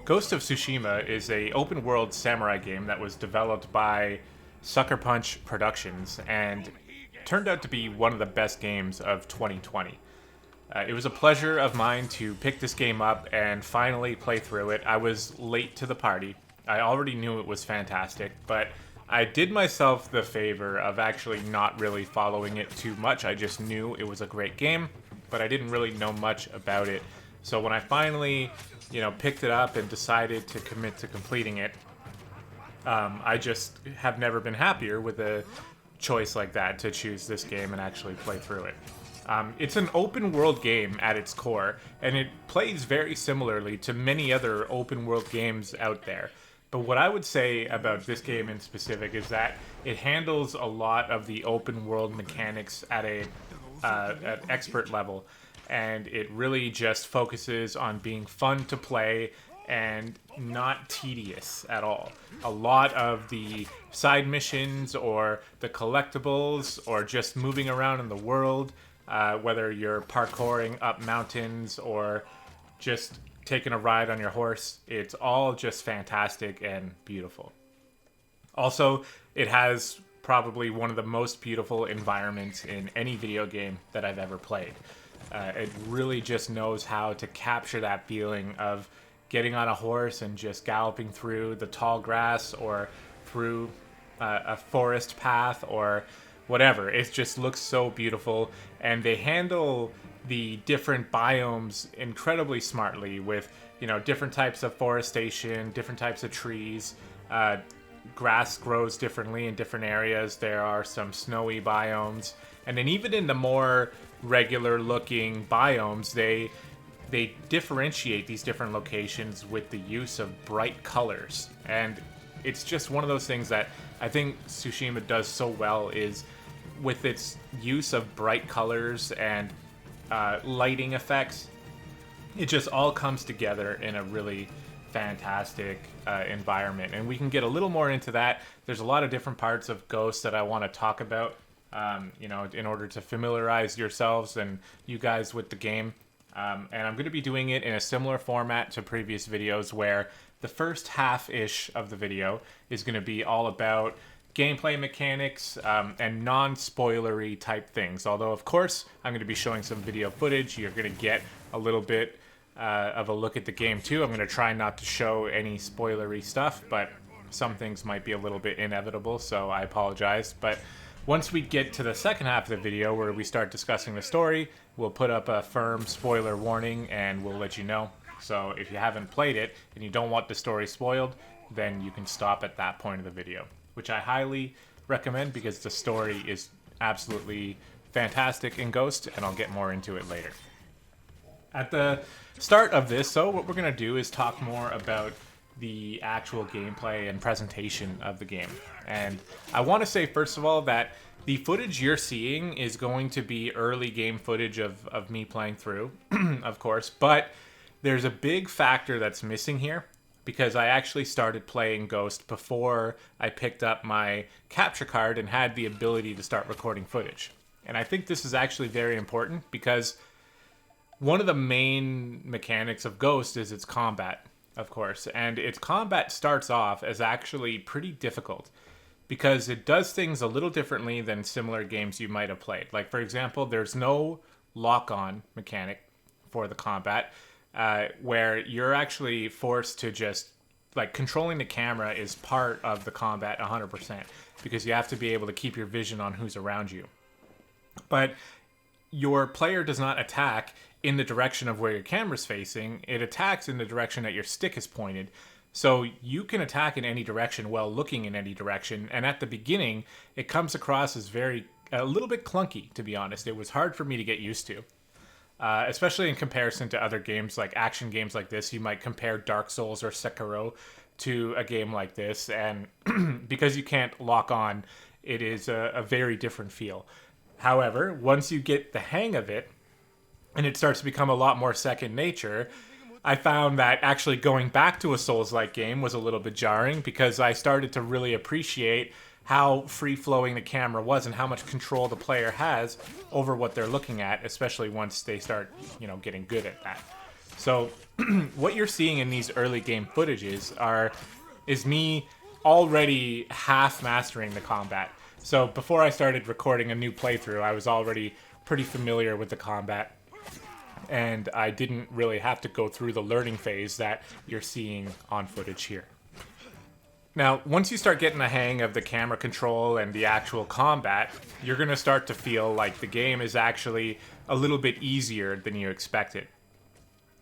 Ghost of Tsushima is a open world samurai game that was developed by Sucker Punch Productions and turned out to be one of the best games of 2020. It was a pleasure of mine to pick this game up and finally play through it. I was late to the party. I already knew it was fantastic, but I did myself the favor of actually not really following it too much. I just knew it was a great game, but I didn't really know much about it. So when I finally, picked it up and decided to commit to completing it, I just have never been happier with a choice like that to choose this game and actually play through it. It's an open world game at its core, and it plays very similarly to many other open world games out there. But what I would say about this game in specific is that it handles a lot of the open world mechanics at an expert level, and it really just focuses on being fun to play and not tedious at all. A lot of the side missions or the collectibles or just moving around in the world, whether you're parkouring up mountains or just taking a ride on your horse, it's all just fantastic and beautiful. Also, it has probably one of the most beautiful environments in any video game that I've ever played. It really just knows how to capture that feeling of getting on a horse and just galloping through the tall grass or through a forest path or whatever. It just looks so beautiful, and they handle the different biomes incredibly smartly with, different types of forestation, different types of trees. Grass grows differently in different areas. There are some snowy biomes. And then even in the more regular looking biomes, they differentiate these different locations with the use of bright colors. And it's just one of those things that I think Tsushima does so well, is with its use of bright colors and lighting effects. It just all comes together in a really fantastic environment. And we can get a little more into that. There's a lot of different parts of Ghost that I want to talk about, in order to familiarize yourselves and you guys with the game. And I'm going to be doing it in a similar format to previous videos, where the first half-ish of the video is going to be all about gameplay mechanics and non-spoilery type things. Although, of course, I'm going to be showing some video footage. You're going to get a little bit of a look at the game, too. I'm going to try not to show any spoilery stuff, but some things might be a little bit inevitable, so I apologize. But once we get to the second half of the video, where we start discussing the story, we'll put up a firm spoiler warning and we'll let you know. So if you haven't played it and you don't want the story spoiled, then you can stop at that point of the video, which I highly recommend because the story is absolutely fantastic in Ghost, and I'll get more into it later. At the start of this, so what we're going to do is talk more about the actual gameplay and presentation of the game. And I want to say, first of all, that the footage you're seeing is going to be early game footage of me playing through, of course, but there's a big factor that's missing here, because I actually started playing Ghost before I picked up my capture card and had the ability to start recording footage. And I think this is actually very important, because one of the main mechanics of Ghost is its combat, of course. And its combat starts off as actually pretty difficult, because it does things a little differently than similar games you might have played. Like, for example, there's no lock-on mechanic for the combat, where you're actually forced to just, controlling the camera is part of the combat 100%, because you have to be able to keep your vision on who's around you. But your player does not attack in the direction of where your camera's facing. It attacks in the direction that your stick is pointed. So you can attack in any direction while looking in any direction. And at the beginning, it comes across as a little bit clunky, to be honest. It was hard for me to get used to. Especially in comparison to other games, like action games like this. You might compare Dark Souls or Sekiro to a game like this, and because you can't lock on, it is a very different feel. However, once you get the hang of it, and it starts to become a lot more second nature, I found that actually going back to a Souls-like game was a little bit jarring, because I started to really appreciate how free-flowing the camera was and how much control the player has over what they're looking at, especially once they start, getting good at that. So what you're seeing in these early game footages is me already half mastering the combat. So before I started recording a new playthrough, I was already pretty familiar with the combat, and I didn't really have to go through the learning phase that you're seeing on footage here. Now, once you start getting the hang of the camera control and the actual combat, you're going to start to feel like the game is actually a little bit easier than you expected.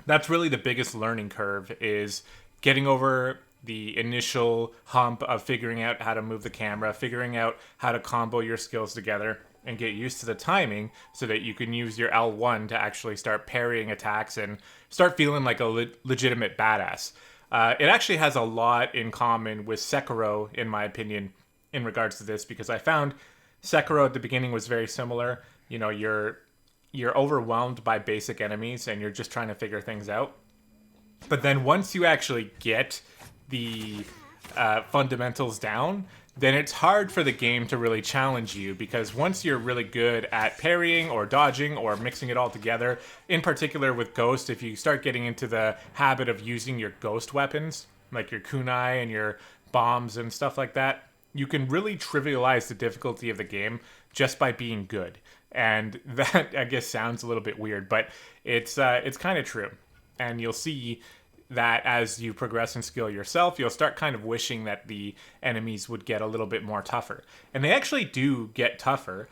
That's really the biggest learning curve, is getting over the initial hump of figuring out how to move the camera, figuring out how to combo your skills together, and get used to the timing so that you can use your L1 to actually start parrying attacks and start feeling like a legitimate badass. It actually has a lot in common with Sekiro, in my opinion, in regards to this, because I found Sekiro at the beginning was very similar. You know, you're overwhelmed by basic enemies and you're just trying to figure things out. But then once you actually get the fundamentals down, then it's hard for the game to really challenge you, because once you're really good at parrying or dodging or mixing it all together, in particular with Ghost, if you start getting into the habit of using your Ghost weapons, like your kunai and your bombs and stuff like that, you can really trivialize the difficulty of the game just by being good. And that, I guess, sounds a little bit weird, but it's kind of true. And you'll see that as you progress in skill yourself, you'll start kind of wishing that the enemies would get a little bit more tougher. And they actually do get tougher.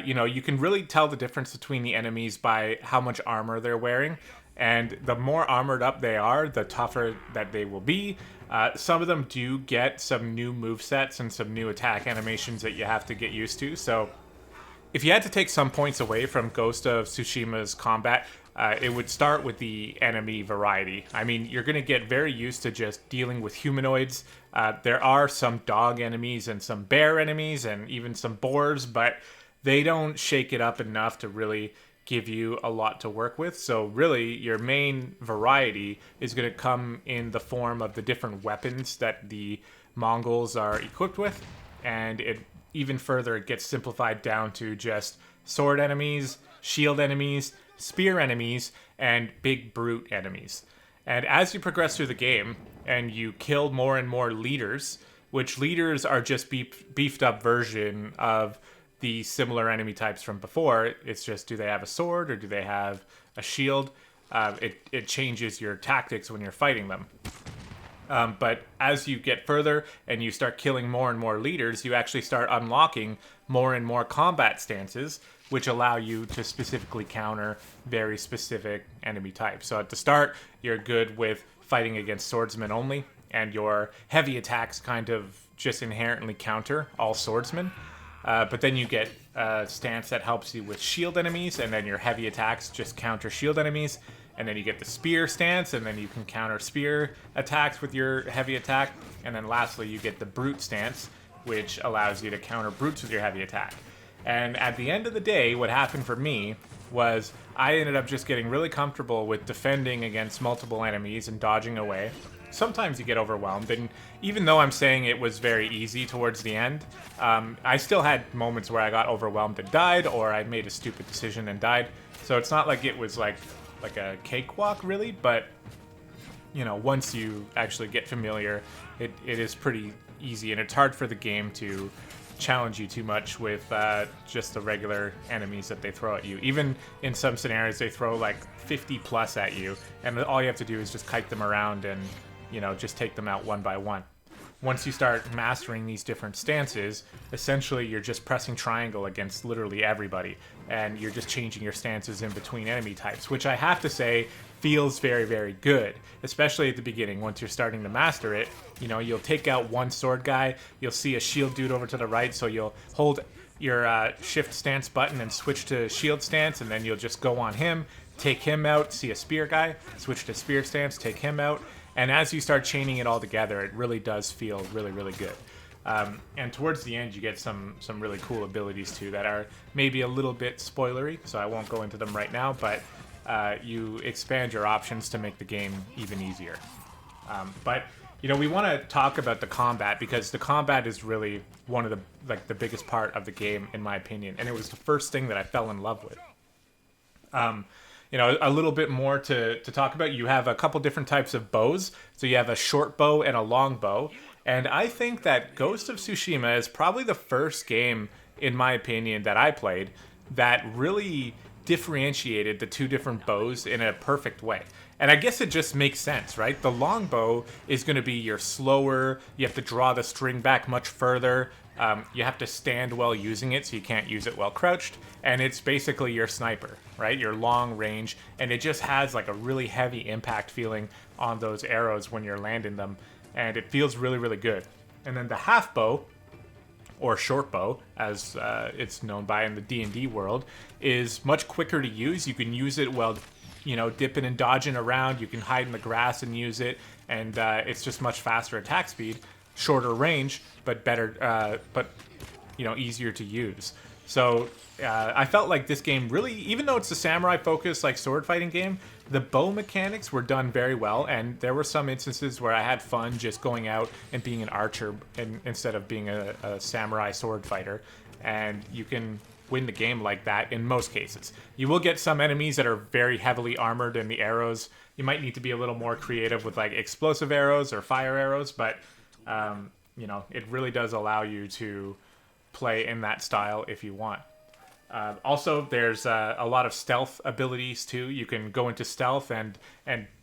You can really tell the difference between the enemies by how much armor they're wearing. And the more armored up they are, the tougher that they will be. Some of them do get some new movesets and some new attack animations that you have to get used to. So if you had to take some points away from Ghost of Tsushima's combat, it would start with the enemy variety. I mean, you're going to get very used to just dealing with humanoids. There are some dog enemies and some bear enemies and even some boars, but they don't shake it up enough to really give you a lot to work with. So really, your main variety is going to come in the form of the different weapons that the Mongols are equipped with. And even further, it gets simplified down to just sword enemies, shield enemies, spear enemies, and big brute enemies. And as you progress through the game and you kill more and more leaders, which leaders are just beefed up version of the similar enemy types from before, it's just, do they have a sword or do they have a shield? It changes your tactics when you're fighting them. But as you get further and you start killing more and more leaders, you actually start unlocking more and more combat stances, which allow you to specifically counter very specific enemy types. So at the start, you're good with fighting against swordsmen only, and your heavy attacks kind of just inherently counter all swordsmen. But then you get a stance that helps you with shield enemies, and then your heavy attacks just counter shield enemies. And then you get the spear stance, and then you can counter spear attacks with your heavy attack. And then lastly, you get the brute stance, which allows you to counter brutes with your heavy attack. And at the end of the day, what happened for me was I ended up just getting really comfortable with defending against multiple enemies and dodging away. Sometimes you get overwhelmed, and even though I'm saying it was very easy towards the end, I still had moments where I got overwhelmed and died, or I made a stupid decision and died. So it's not like it was like a cakewalk, really, but once you actually get familiar, it is pretty easy, and it's hard for the game to challenge you too much with just the regular enemies that they throw at you. Even in some scenarios, they throw like 50 plus at you, and all you have to do is just kite them around and just take them out one by one. Once you start mastering these different stances, essentially you're just pressing triangle against literally everybody, and you're just changing your stances in between enemy types, which I have to say feels very, very good, especially at the beginning. Once you're starting to master it, you'll take out one sword guy, you'll see a shield dude over to the right, so you'll hold your shift stance button and switch to shield stance, and then you'll just go on him, take him out, see a spear guy, switch to spear stance, take him out. And as you start chaining it all together, it really does feel really, really good. And towards the end, you get some really cool abilities too that are maybe a little bit spoilery, so I won't go into them right now, but you expand your options to make the game even easier. But we want to talk about the combat, because the combat is really one of the biggest part of the game, in my opinion, and it was the first thing that I fell in love with. a little bit more to talk about. You have a couple different types of bows. So you have a short bow and a long bow. And I think that Ghost of Tsushima is probably the first game, in my opinion, that I played that really differentiated the two different bows in a perfect way. And I guess it just makes sense, right? The long bow is going to be your slower. You have to draw the string back much further. You have to stand while using it, so you can't use it while crouched. And it's basically your sniper, right? Your long range. And it just has like a really heavy impact feeling on those arrows when you're landing them. And it feels really, really good. And then the half bow, or short bow, as it's known by in the D&D world, is much quicker to use. You can use it while, dipping and dodging around. You can hide in the grass and use it, and it's just much faster attack speed, shorter range, but better, easier to use. So I felt like this game really, even though it's a samurai-focused like sword fighting game, the bow mechanics were done very well, and there were some instances where I had fun just going out and being an archer instead of being a samurai sword fighter, and you can win the game like that in most cases. You will get some enemies that are very heavily armored, and the arrows, you might need to be a little more creative with like explosive arrows or fire arrows, but it really does allow you to play in that style if you want. Also, there's a lot of stealth abilities too. You can go into stealth and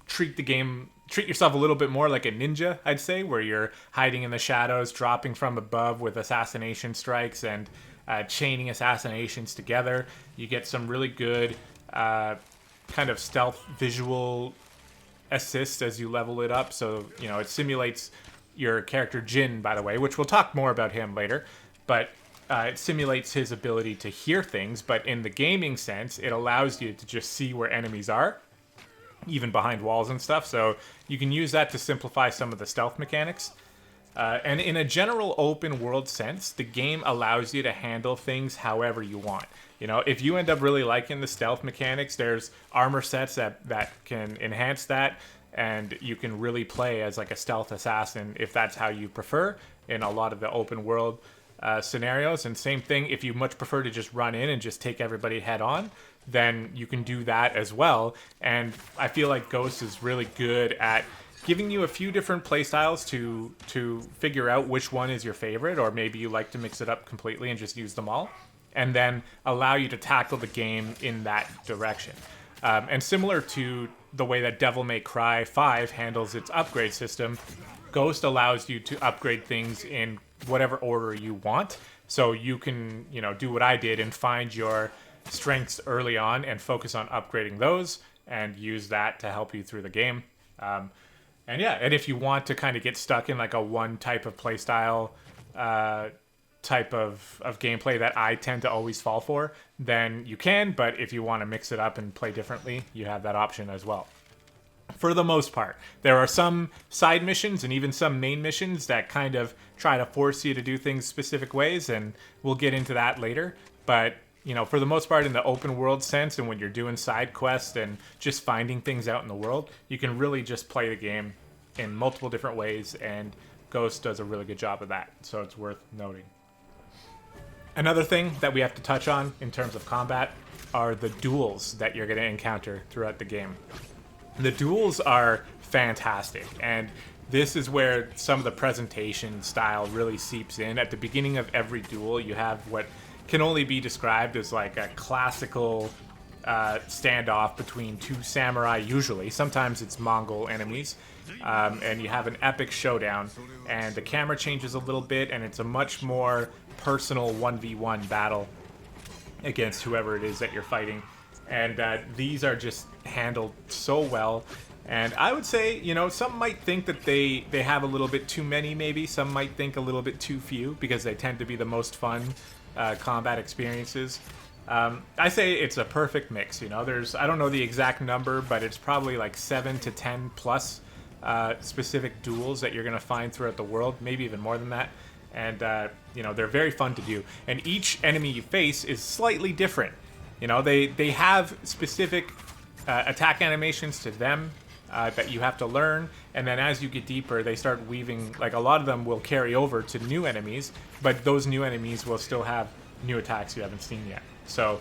treat yourself a little bit more like a ninja, I'd say, where you're hiding in the shadows, dropping from above with assassination strikes, and chaining assassinations together. You get some really good kind of stealth visual assist as you level it up. So, it simulates your character Jin, by the way, which we'll talk more about him later. But it simulates his ability to hear things, but in the gaming sense, it allows you to just see where enemies are, even behind walls and stuff. So you can use that to simplify some of the stealth mechanics. And in a general open world sense, the game allows you to handle things however you want. If you end up really liking the stealth mechanics, there's armor sets that can enhance that, and you can really play as like a stealth assassin if that's how you prefer in a lot of the open world scenarios. And same thing, if you much prefer to just run in and just take everybody head on, then you can do that as well. And I feel like Ghost is really good at giving you a few different playstyles to figure out which one is your favorite, or maybe you like to mix it up completely and just use them all, and then allow you to tackle the game in that direction. And similar to the way that Devil May Cry 5 handles its upgrade system, Ghost allows you to upgrade things in whatever order you want. So you can, do what I did and find your strengths early on and focus on upgrading those and use that to help you through the game. And if you want to kind of get stuck in like a one type of playstyle type of gameplay that I tend to always fall for, then you can. But if you want to mix it up and play differently, you have that option as well. For the most part, there are some side missions and even some main missions that kind of try to force you to do things specific ways, and we'll get into that later. But for the most part, in the open world sense, and when you're doing side quests and just finding things out in the world, you can really just play the game in multiple different ways, and Ghost does a really good job of that, so it's worth noting. Another thing that we have to touch on in terms of combat are the duels that you're going to encounter throughout the game. The duels are fantastic, and this is where some of the presentation style really seeps in. At the beginning of every duel, you have what can only be described as like a classical standoff between two samurai, usually. Sometimes it's Mongol enemies, and you have an epic showdown, and the camera changes a little bit, and it's a much more personal 1v1 battle against whoever it is that you're fighting. And these are just handled so well. And I would say, some might think that they have a little bit too many, maybe. Some might think a little bit too few, because they tend to be the most fun combat experiences. I say it's a perfect mix. There's, I don't know the exact number, but it's probably like 7 to 10 plus specific duels that you're going to find throughout the world, maybe even more than that. And, they're very fun to do. And each enemy you face is slightly different. They have specific attack animations to them that you have to learn, and then as you get deeper, they start weaving, like a lot of them will carry over to new enemies, but those new enemies will still have new attacks you haven't seen yet. So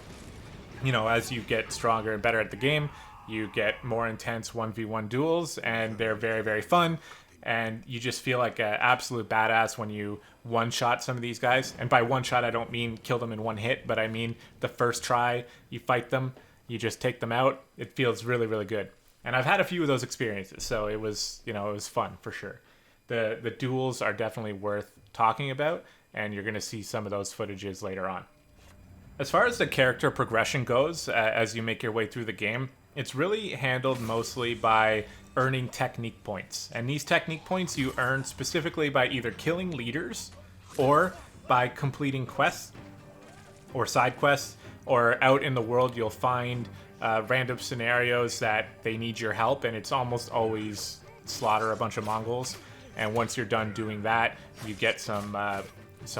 as you get stronger and better at the game, you get more intense 1v1 duels, and they're very, very fun. And you just feel like an absolute badass when you one-shot some of these guys. And by one-shot, I don't mean kill them in one hit, but I mean the first try, you fight them, you just take them out. It feels really, really good. And I've had a few of those experiences, so it was fun for sure. The duels are definitely worth talking about, and you're going to see some of those footages later on. As far as the character progression goes, as you make your way through the game, it's really handled mostly by earning technique points. And these technique points you earn specifically by either killing leaders or by completing quests or side quests, or out in the world you'll find random scenarios that they need your help, and it's almost always slaughter a bunch of Mongols. And once you're done doing that, you get some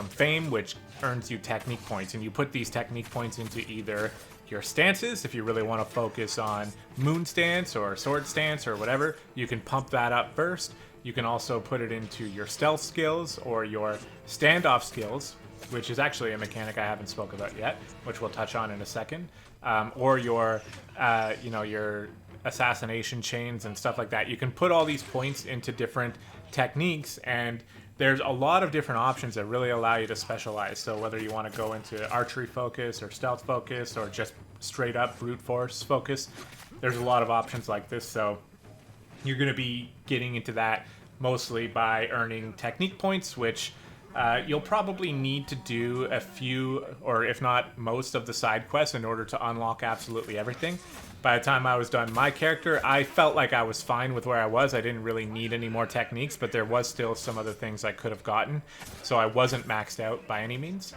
fame, which earns you technique points, and you put these technique points into either your stances. If you really want to focus on moon stance or sword stance or whatever, you can pump that up first. You can also put it into your stealth skills or your standoff skills, which is actually a mechanic I haven't spoke about yet, which we'll touch on in a second, or your assassination chains and stuff like that. You can put all these points into different techniques, and there's a lot of different options that really allow you to specialize. So whether you want to go into archery focus or stealth focus or just straight up brute force focus, there's a lot of options like this. So you're going to be getting into that mostly by earning technique points, which you'll probably need to do a few, or if not most, of the side quests in order to unlock absolutely everything. By the time I was done my character, I felt like I was fine with where I was. I didn't really need any more techniques, but there was still some other things I could have gotten. So I wasn't maxed out by any means.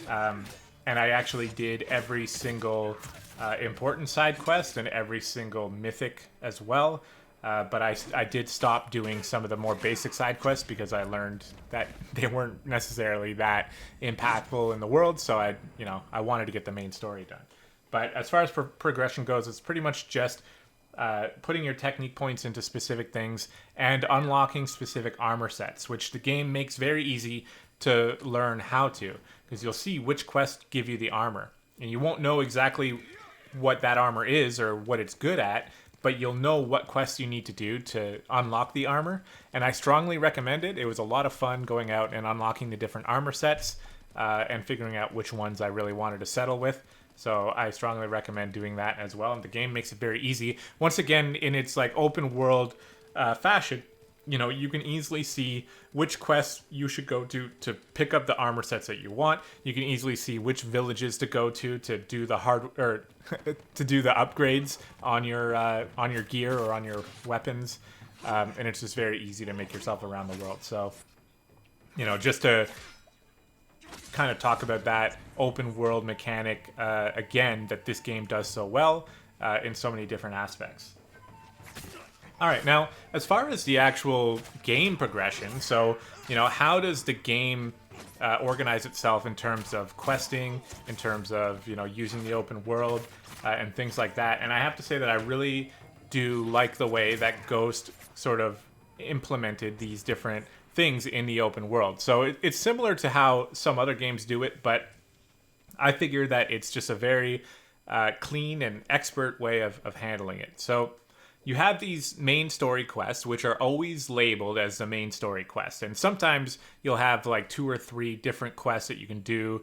And I actually did every single important side quest and every single mythic as well. But I did stop doing some of the more basic side quests because I learned that they weren't necessarily that impactful in the world. So I wanted to get the main story done. But as far as progression goes, it's pretty much just putting your technique points into specific things and unlocking specific armor sets, which the game makes very easy to learn how to, because you'll see which quests give you the armor. And you won't know exactly what that armor is or what it's good at, but you'll know what quests you need to do to unlock the armor. And I strongly recommend it. It was a lot of fun going out and unlocking the different armor sets and figuring out which ones I really wanted to settle with. So I strongly recommend doing that as well. And the game makes it very easy. Once again, in its like open world fashion, you can easily see which quests you should go to pick up the armor sets that you want. You can easily see which villages to go to do the to do the upgrades on your gear or on your weapons. And it's just very easy to make yourself around the world. So, just to kind of talk about that open world mechanic again that this game does so well in so many different aspects. All right, now as far as the actual game progression, so how does the game organize itself in terms of questing, in terms of using the open world and things like that? And I have to say that I really do like the way that Ghost sort of implemented these different things in the open world. So it's similar to how some other games do it, but I figure that it's just a very clean and expert way of handling it. So you have these main story quests, which are always labeled as the main story quest. And sometimes you'll have like 2 or 3 different quests that you can do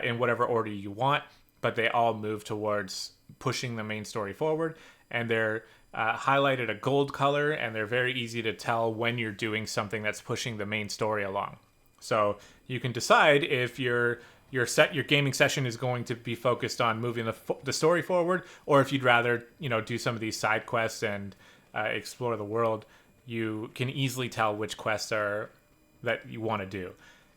in whatever order you want, but they all move towards pushing the main story forward. And they're highlighted a gold color, and they're very easy to tell when you're doing something that's pushing the main story along. So you can decide if your gaming session is going to be focused on moving the story forward, or if you'd rather do some of these side quests and explore the world. You can easily tell which quests are that you want to do.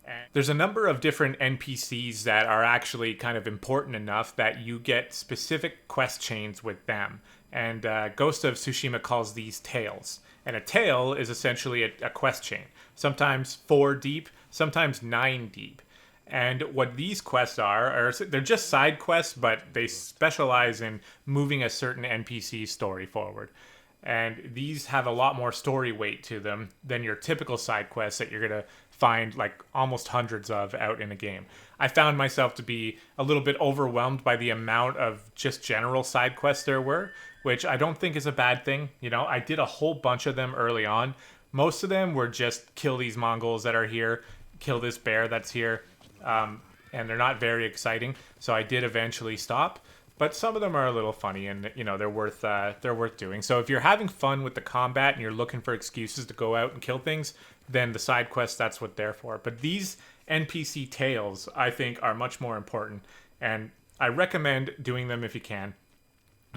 And there's a number of different NPCs that are actually kind of important enough that you get specific quest chains with them. And Ghost of Tsushima calls these tails. And a tail is essentially a quest chain. Sometimes 4 deep, sometimes 9 deep. And what these quests are they're just side quests, but they specialize in moving a certain NPC story forward. And these have a lot more story weight to them than your typical side quests that you're going to find like almost hundreds of out in a game. I found myself to be a little bit overwhelmed by the amount of just general side quests there were, which I don't think is a bad thing. You know, I did a whole bunch of them early on. Most of them were just kill these Mongols that are here, kill this bear that's here, and they're not very exciting. So I did eventually stop. But some of them are a little funny, and you know they're worth doing. So if you're having fun with the combat and you're looking for excuses to go out and kill things, then the side quests, that's what they're for. But these NPC tales, I think, are much more important, and I recommend doing them if you can,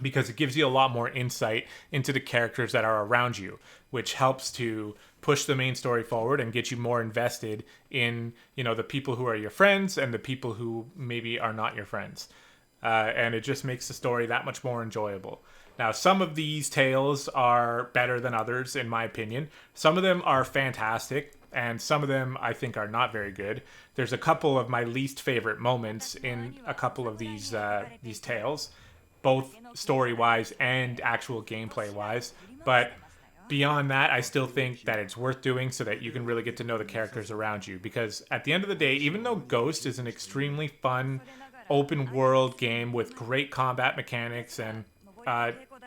because it gives you a lot more insight into the characters that are around you, which helps to push the main story forward and get you more invested in, you know, the people who are your friends and the people who maybe are not your friends. And it just makes the story that much more enjoyable. Now, some of these tales are better than others, in my opinion. Some of them are fantastic, and some of them I think are not very good. There's a couple of my least favorite moments in a couple of these tales, both story-wise and actual gameplay-wise. But beyond that, I still think that it's worth doing so that you can really get to know the characters around you. Because at the end of the day, even though Ghost is an extremely fun open world game with great combat mechanics, and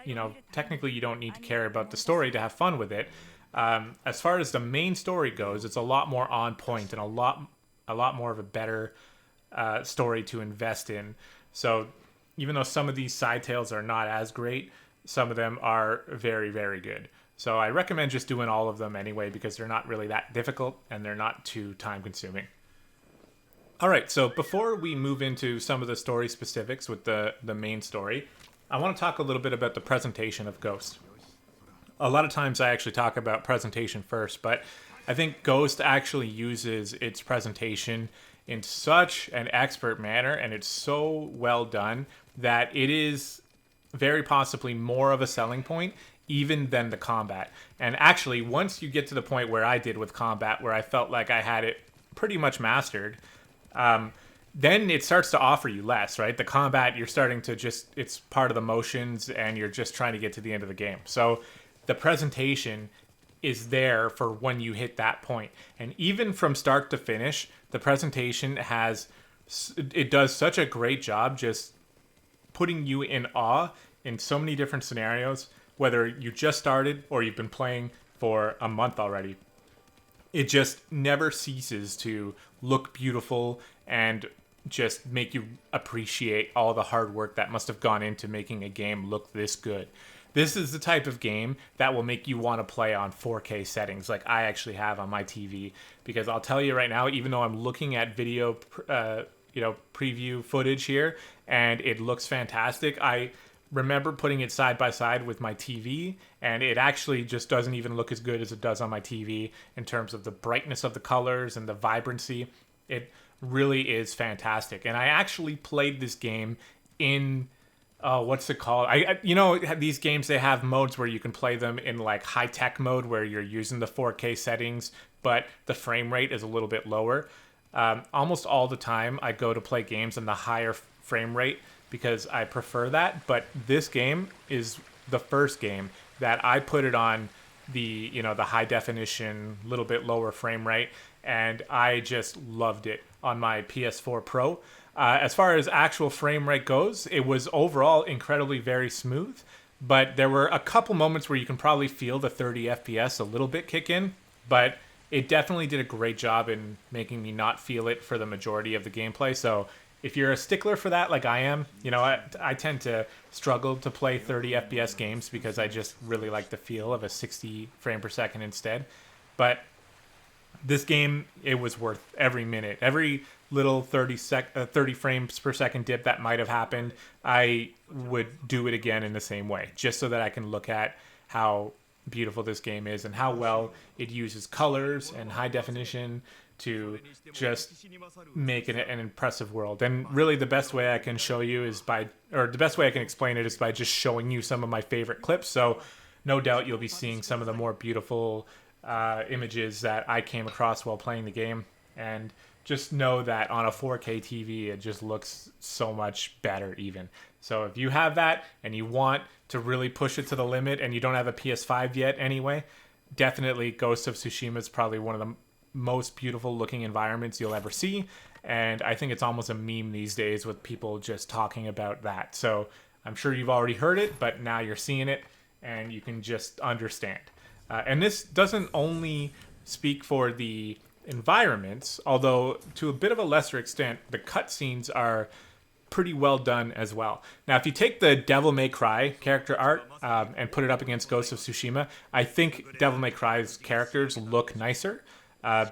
you know, technically you don't need to care about the story to have fun with it. As far as the main story goes, it's a lot more on point and a lot more of a better story to invest in. So even though some of these side tales are not as great, some of them are very, very good. So I recommend just doing all of them anyway, because they're not really that difficult and they're not too time consuming. All right, so before we move into some of the story specifics with the main story, I want to talk a little bit about the presentation of Ghost. A lot of times I actually talk about presentation first, but I think Ghost actually uses its presentation in such an expert manner, and it's so well done that it is very possibly more of a selling point even than the combat. And actually, once you get to the point where I did with combat, where I felt like I had it pretty much mastered, then it starts to offer you less, right? The combat, you're starting to just, it's part of the motions and you're just trying to get to the end of the game. So the presentation is there for when you hit that point. And even from start to finish, the presentation it does such a great job just putting you in awe in so many different scenarios, whether you just started or you've been playing for a month already. It just never ceases to look beautiful and just make you appreciate all the hard work that must have gone into making a game look this good. This is the type of game that will make you want to play on 4K settings, like I actually have on my TV. Because I'll tell you right now, even though I'm looking at video, preview footage here, and it looks fantastic, I remember putting it side by side with my TV, and it actually just doesn't even look as good as it does on my TV in terms of the brightness of the colors and the vibrancy. It really is fantastic. And I actually played this game in what's it called? These games, they have modes where you can play them in like high tech mode where you're using the 4K settings, but the frame rate is a little bit lower. Almost all the time I go to play games in the higher frame rate because I prefer that. But this game is the first game that I put it on the high definition, little bit lower frame rate, and I just loved it on my PS4 Pro. As far as actual frame rate goes, it was overall incredibly very smooth, but there were a couple moments where you can probably feel the 30 FPS a little bit kick in, but it definitely did a great job in making me not feel it for the majority of the gameplay. So if you're a stickler for that, like I am, I tend to struggle to play 30 FPS games because I just really like the feel of a 60 frame per second instead. But this game, it was worth every minute. Every little 30 frames per second dip that might have happened, I would do it again in the same way, just so that I can look at how beautiful this game is and how well it uses colors and high definition to just make it an impressive world. And really the best way I can show you the best way I can explain it is by just showing you some of my favorite clips. So no doubt you'll be seeing some of the more beautiful images that I came across while playing the game. And just know that on a 4K TV, it just looks so much better even. So if you have that and you want to really push it to the limit and you don't have a PS5 yet anyway, definitely Ghost of Tsushima is probably one of the most beautiful looking environments you'll ever see. And I think it's almost a meme these days with people just talking about that. So I'm sure you've already heard it, but now you're seeing it and you can just understand. And this doesn't only speak for the environments, although to a bit of a lesser extent, the cutscenes are pretty well done as well. Now, if you take the Devil May Cry character art and put it up against Ghost of Tsushima, I think Devil May Cry's characters look nicer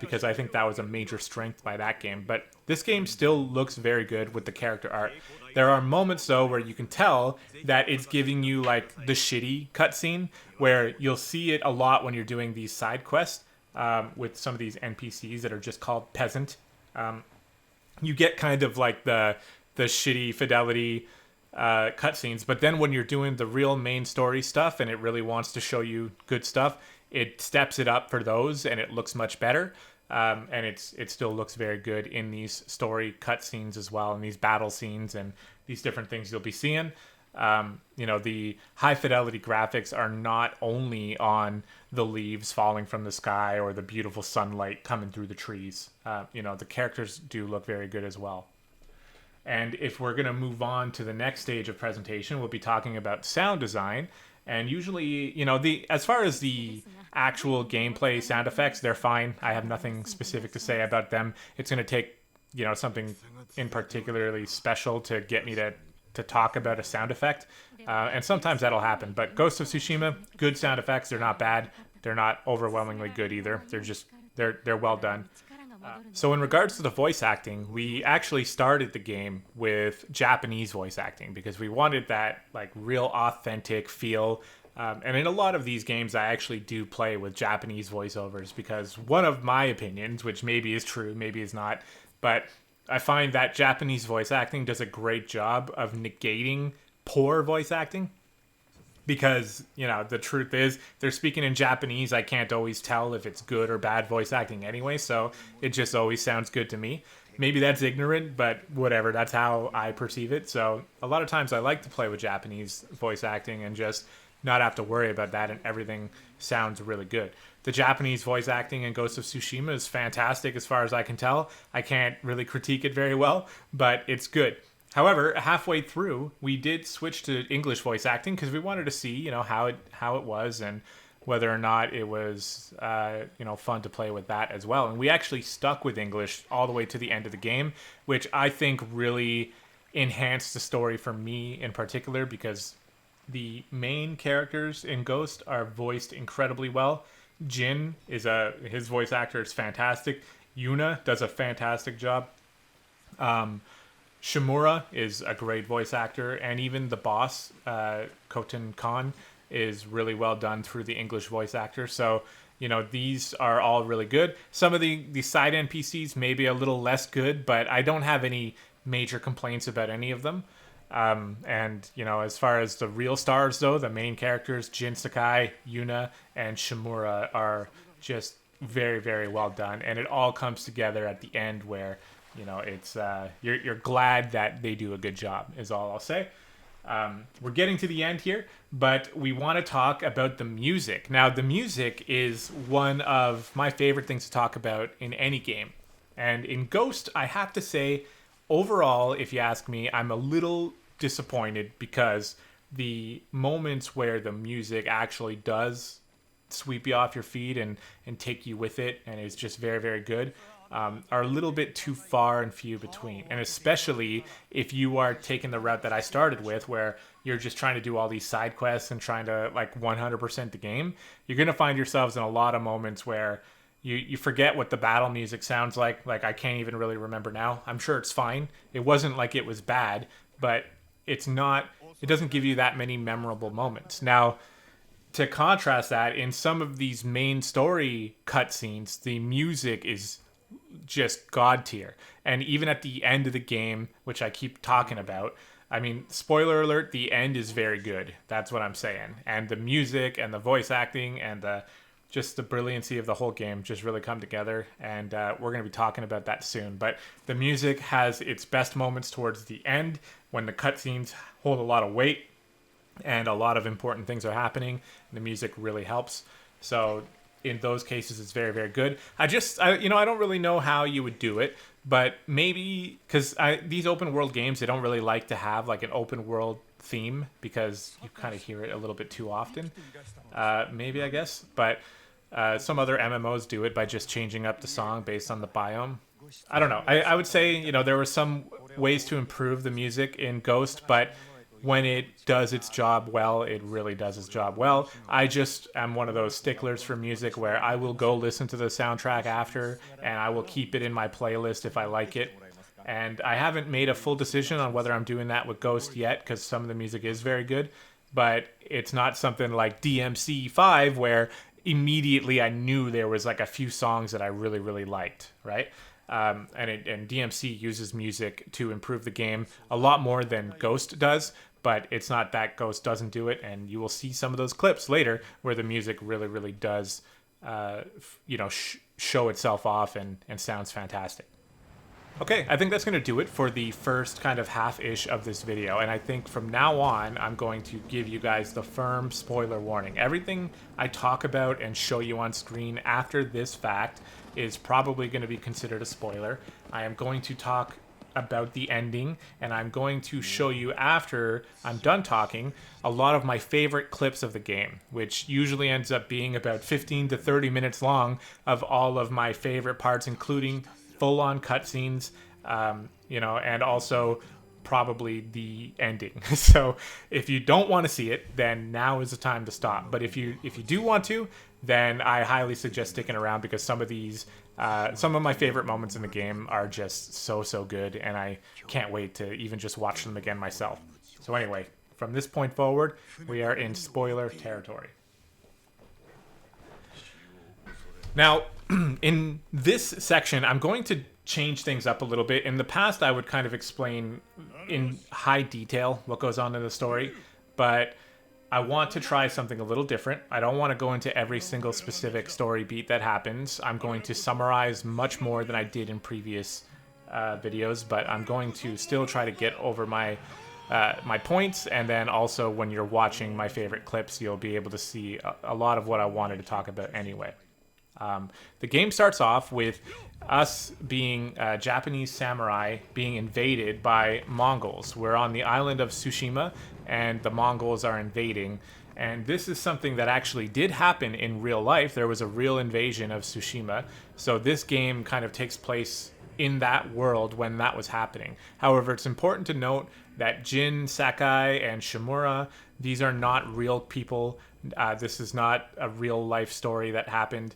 because I think that was a major strength by that game. But this game still looks very good with the character art. There are moments, though, where you can tell that it's giving you, like, the shitty cutscene, where you'll see it a lot when you're doing these side quests with some of these NPCs that are just called peasant. You get kind of, like, the shitty fidelity cutscenes, but then when you're doing the real main story stuff and it really wants to show you good stuff, it steps it up for those and it looks much better. And it still looks very good in these story cutscenes as well, and these battle scenes and these different things you'll be seeing. The high fidelity graphics are not only on the leaves falling from the sky or the beautiful sunlight coming through the trees. The characters do look very good as well. And if we're going to move on to the next stage of presentation, we'll be talking about sound design. And usually, as far as the actual gameplay sound effects, they're fine. I have nothing specific to say about them. It's going to take, something in particularly special to get me to talk about a sound effect. And sometimes that'll happen. But Ghost of Tsushima, good sound effects. They're not bad. They're not overwhelmingly good either. They're well done. So in regards to the voice acting, we actually started the game with Japanese voice acting because we wanted that like real authentic feel. And in a lot of these games, I actually do play with Japanese voiceovers because one of my opinions, which maybe is true, maybe is not, but I find that Japanese voice acting does a great job of negating poor voice acting. Because, the truth is, they're speaking in Japanese. I can't always tell if it's good or bad voice acting anyway, so it just always sounds good to me. Maybe that's ignorant, but whatever. That's how I perceive it. So a lot of times I like to play with Japanese voice acting and just not have to worry about that, and everything sounds really good. The Japanese voice acting in Ghost of Tsushima is fantastic as far as I can tell. I can't really critique it very well, but it's good. However, halfway through, we did switch to English voice acting because we wanted to see, how it was and whether or not it was, fun to play with that as well. And we actually stuck with English all the way to the end of the game, which I think really enhanced the story for me in particular because the main characters in Ghost are voiced incredibly well. Jin his voice actor is fantastic. Yuna does a fantastic job. Shimura is a great voice actor, and even the boss, Koten Khan, is really well done through the English voice actor. So, these are all really good. Some of the side NPCs may be a little less good, but I don't have any major complaints about any of them. As far as the real stars, though, the main characters, Jin Sakai, Yuna, and Shimura are just very, very well done. And it all comes together at the end where it's you're glad that they do a good job is all I'll say. We're getting to the end here, but we want to talk about the music. Now, the music is one of my favorite things to talk about in any game. And in Ghost, I have to say, overall, if you ask me, I'm a little disappointed because the moments where the music actually does sweep you off your feet and take you with it and is just very, very good, are a little bit too far and few between. And especially if you are taking the route that I started with, where you're just trying to do all these side quests and trying to 100% the game, you're going to find yourselves in a lot of moments where you forget what the battle music sounds like. Like, I can't even really remember now. I'm sure it's fine. It wasn't like it was bad, but it doesn't give you that many memorable moments. Now, to contrast that, in some of these main story cutscenes, the music is just god tier. And even at the end of the game, which I keep talking about, I mean, spoiler alert, the end is very good. That's what I'm saying. And the music and the voice acting and the just the brilliancy of the whole game just really come together, and we're going to be talking about that soon. But the music has its best moments towards the end when the cutscenes hold a lot of weight and a lot of important things are happening. And the music really helps. So in those cases, it's very, very good. I don't really know how you would do it, but maybe because these open world games, they don't really like to have like an open world theme because you kind of hear it a little bit too often. Maybe, I guess, but some other MMOs do it by just changing up the song based on the biome. I don't know. I would say, there were some ways to improve the music in Ghost, but when it does its job well, it really does its job well. I just am one of those sticklers for music where I will go listen to the soundtrack after, and I will keep it in my playlist if I like it. And I haven't made a full decision on whether I'm doing that with Ghost yet, because some of the music is very good, but it's not something like DMC 5 where immediately I knew there was like a few songs that I really, really liked, right? And DMC uses music to improve the game a lot more than Ghost does, but it's not that Ghost doesn't do it, and you will see some of those clips later where the music really, really does, show itself off and sounds fantastic. Okay, I think that's going to do it for the first kind of half-ish of this video, and I think from now on, I'm going to give you guys the firm spoiler warning. Everything I talk about and show you on screen after this fact is probably going to be considered a spoiler. I am going to talk about the ending, and I'm going to show you after I'm done talking a lot of my favorite clips of the game, which usually ends up being about 15 to 30 minutes long of all of my favorite parts, including full-on cutscenes, and also probably the ending. So if you don't want to see it, then now is the time to stop. But if you do want to, then I highly suggest sticking around, because some of my favorite moments in the game are just so good, and I can't wait to even just watch them again myself. So anyway, from this point forward, we are in spoiler territory. Now, in this section, I'm going to change things up a little bit. In the past, I would kind of explain in high detail what goes on in the story, but I want to try something a little different. I don't want to go into every single specific story beat that happens. I'm going to summarize much more than I did in previous videos, but I'm going to still try to get over my points, and then also when you're watching my favorite clips, you'll be able to see a lot of what I wanted to talk about anyway. The game starts off with us being Japanese samurai being invaded by Mongols. We're on the island of Tsushima, and the Mongols are invading. And this is something that actually did happen in real life. There was a real invasion of Tsushima. So this game kind of takes place in that world when that was happening. However, it's important to note that Jin, Sakai, and Shimura, these are not real people. This is not a real life story that happened.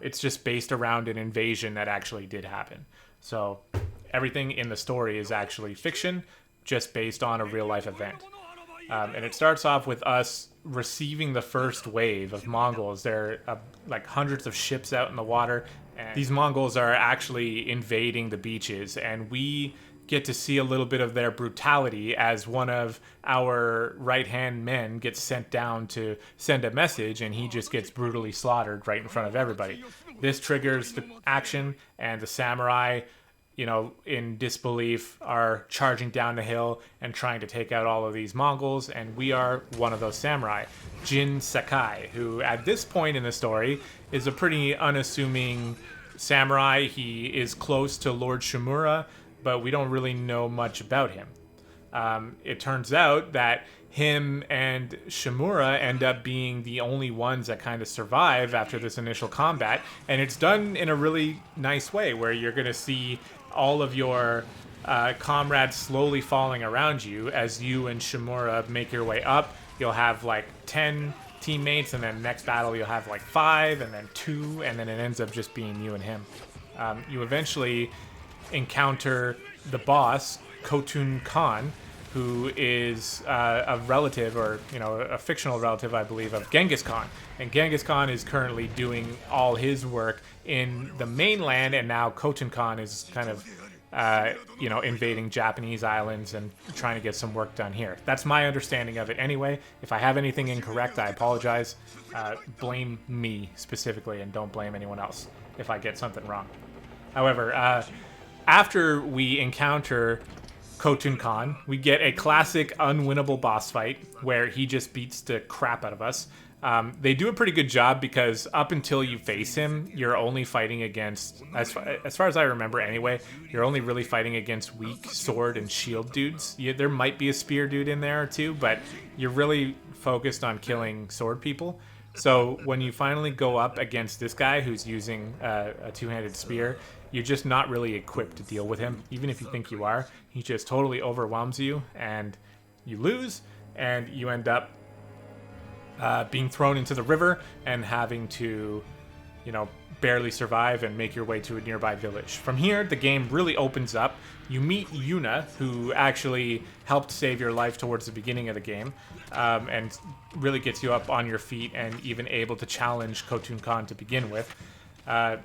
It's just based around an invasion that actually did happen. So everything in the story is actually fiction, just based on a real life event. And it starts off with us receiving the first wave of Mongols. There are like hundreds of ships out in the water, and these Mongols are actually invading the beaches, and we get to see a little bit of their brutality as one of our right-hand men gets sent down to send a message, and he just gets brutally slaughtered right in front of everybody. This triggers the action, and the samurai, in disbelief, are charging down the hill and trying to take out all of these Mongols, and we are one of those samurai, Jin Sakai, who at this point in the story is a pretty unassuming samurai. He is close to Lord Shimura, but we don't really know much about him. It turns out that him and Shimura end up being the only ones that kind of survive after this initial combat, and it's done in a really nice way where you're going to see all of your comrades slowly falling around you as you and Shimura make your way up. You'll have like 10 teammates, and then next battle you'll have like 5, and then 2, and then it ends up just being you and him. You eventually encounter the boss, Khotun Khan, who is a relative, or a fictional relative, I believe, of Genghis Khan. And Genghis Khan is currently doing all his work in the mainland, and now Khotun Khan is kind of invading Japanese islands and trying to get some work done here. That's my understanding of it anyway. If I have anything incorrect, I apologize. Blame me specifically and don't blame anyone else if I get something wrong. However, after we encounter Khotun Khan, we get a classic unwinnable boss fight where he just beats the crap out of us. They do a pretty good job because up until you face him, you're only fighting against, as far as I remember anyway, you're only really fighting against weak sword and shield dudes. There might be a spear dude in there or two, but you're really focused on killing sword people. So when you finally go up against this guy who's using a two-handed spear, you're just not really equipped to deal with him. Even if you think you are, he just totally overwhelms you and you lose, and you end up being thrown into the river and having to, barely survive and make your way to a nearby village. From here, the game really opens up. You meet Yuna, who actually helped save your life towards the beginning of the game, and really gets you up on your feet and even able to challenge Khotun Khan to begin with.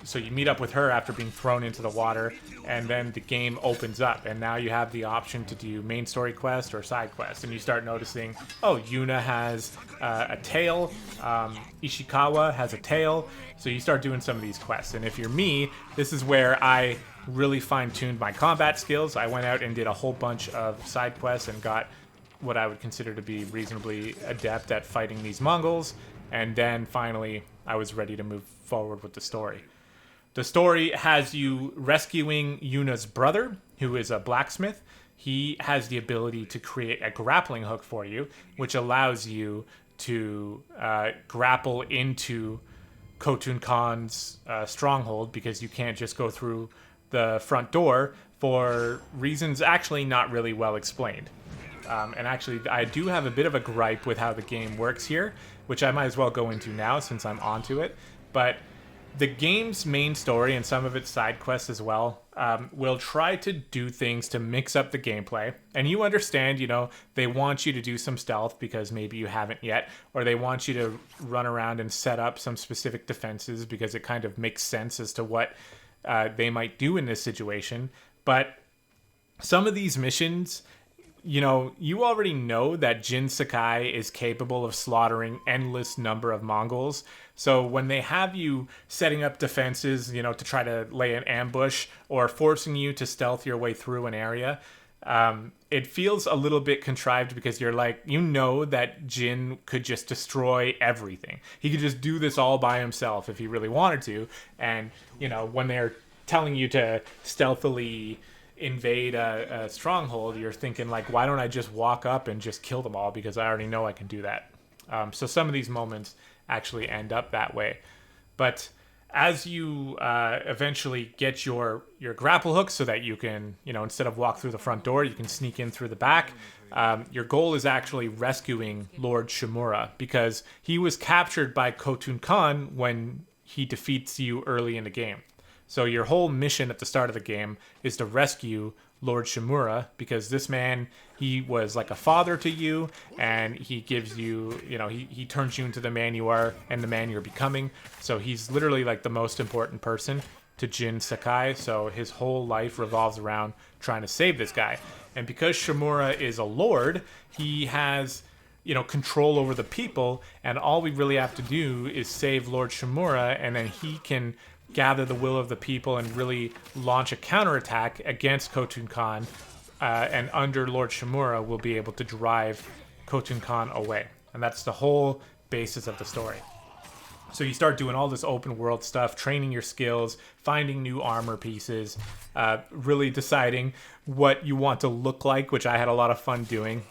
So you meet up with her after being thrown into the water, and then the game opens up, and now you have the option to do main story quest or side quest, and you start noticing, oh, Yuna has a tail, Ishikawa has a tail, so you start doing some of these quests. And if you're me, this is where I really fine-tuned my combat skills. I went out and did a whole bunch of side quests and got what I would consider to be reasonably adept at fighting these Mongols, and then finally I was ready to move forward with the story. The story has you rescuing Yuna's brother, who is a blacksmith. He has the ability to create a grappling hook for you, which allows you to grapple into Khotun Khan's stronghold, because you can't just go through the front door for reasons actually not really well explained. And actually, I do have a bit of a gripe with how the game works here, which I might as well go into now since I'm onto it. But the game's main story and some of its side quests as well will try to do things to mix up the gameplay. And you understand, they want you to do some stealth because maybe you haven't yet, or they want you to run around and set up some specific defenses because it kind of makes sense as to what they might do in this situation. But some of these missions, you already know that Jin Sakai is capable of slaughtering endless number of Mongols. So when they have you setting up defenses, to try to lay an ambush or forcing you to stealth your way through an area, it feels a little bit contrived because you're like, that Jin could just destroy everything. He could just do this all by himself if he really wanted to. And, when they're telling you to stealthily invade a stronghold, you're thinking like, why don't I just walk up and just kill them all, because I already know I can do that. So some of these moments actually end up that way. But as you eventually get your grapple hook so that you can, instead of walk through the front door, you can sneak in through the back, your goal is actually rescuing Lord Shimura, because he was captured by Khotun Khan when he defeats you early in the game. So your whole mission at the start of the game is to rescue Lord Shimura, because this man, he was like a father to you, and he gives you, he turns you into the man you are and the man you're becoming. So he's literally like the most important person to Jin Sakai. So his whole life revolves around trying to save this guy. And because Shimura is a lord, he has, control over the people, and all we really have to do is save Lord Shimura, and then he can gather the will of the people and really launch a counterattack against Khotun Khan, and under Lord Shimura will be able to drive Khotun Khan away. And that's the whole basis of the story. So you start doing all this open world stuff, training your skills, finding new armor pieces, really deciding what you want to look like, which I had a lot of fun doing,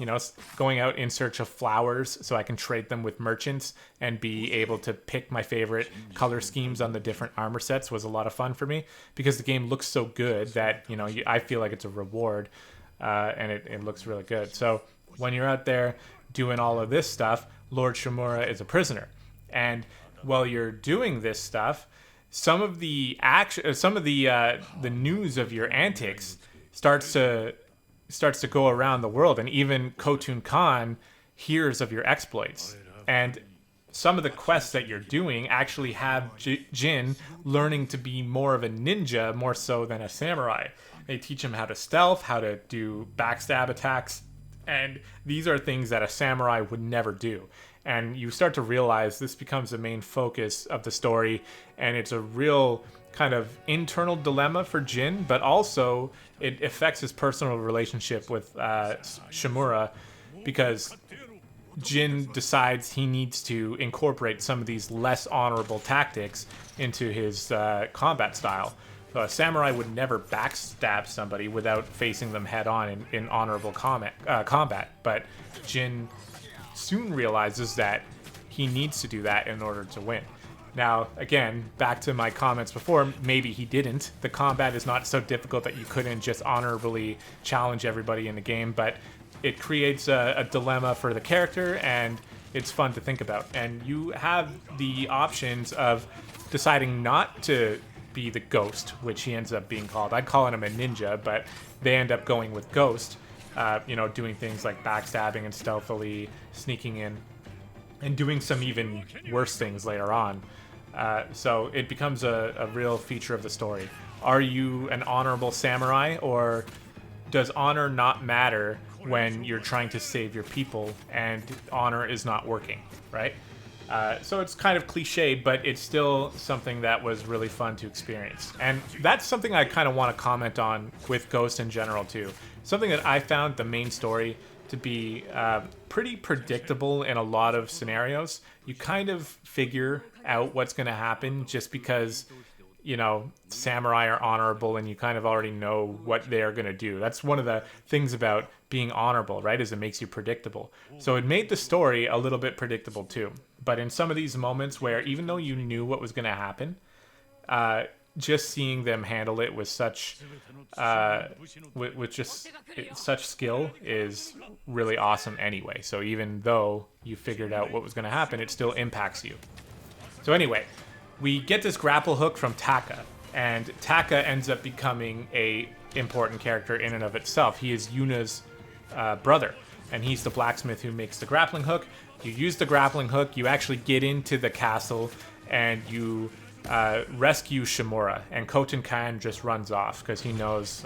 going out in search of flowers so I can trade them with merchants and be able to pick my favorite color schemes on the different armor sets was a lot of fun for me, because the game looks so good that, I feel like it's a reward, and it looks really good. So when you're out there doing all of this stuff, Lord Shimura is a prisoner. And while you're doing this stuff, some of the news of your antics starts to go around the world, and even Khotun Khan hears of your exploits. And some of the quests that you're doing actually have Jin learning to be more of a ninja, more so than a samurai. They teach him how to stealth, how to do backstab attacks, and these are things that a samurai would never do. And you start to realize this becomes the main focus of the story, and it's a real kind of internal dilemma for Jin, but also it affects his personal relationship with Shimura, because Jin decides he needs to incorporate some of these less honorable tactics into his combat style. So a samurai would never backstab somebody without facing them head on in honorable combat, but Jin soon realizes that he needs to do that in order to win. Now, again, back to my comments before, maybe he didn't. The combat is not so difficult that you couldn't just honorably challenge everybody in the game, but it creates a dilemma for the character, and it's fun to think about. And you have the options of deciding not to be the Ghost, which he ends up being called. I'd call him a ninja, but they end up going with Ghost, doing things like backstabbing and stealthily sneaking in, and doing some even worse things later on. So it becomes a real feature of the story. Are you an honorable samurai, or does honor not matter when you're trying to save your people and honor is not working, right? So it's kind of cliched, but it's still something that was really fun to experience. And that's something I kind of want to comment on with Ghost in general too. Something that I found the main story to be pretty predictable in a lot of scenarios. You kind of figure out what's going to happen just because, samurai are honorable and you kind of already know what they're going to do. That's one of the things about being honorable, right? Is it makes you predictable. So it made the story a little bit predictable too. But in some of these moments where even though you knew what was going to happen, just seeing them handle it with such such skill is really awesome anyway. So even though you figured out what was going to happen, it still impacts you. So anyway, we get this grapple hook from Taka, and Taka ends up becoming a important character in and of itself. He is Yuna's brother, and he's the blacksmith who makes the grappling hook. You use the grappling hook, you actually get into the castle, and you rescue Shimura, and Koten Kan just runs off because he knows,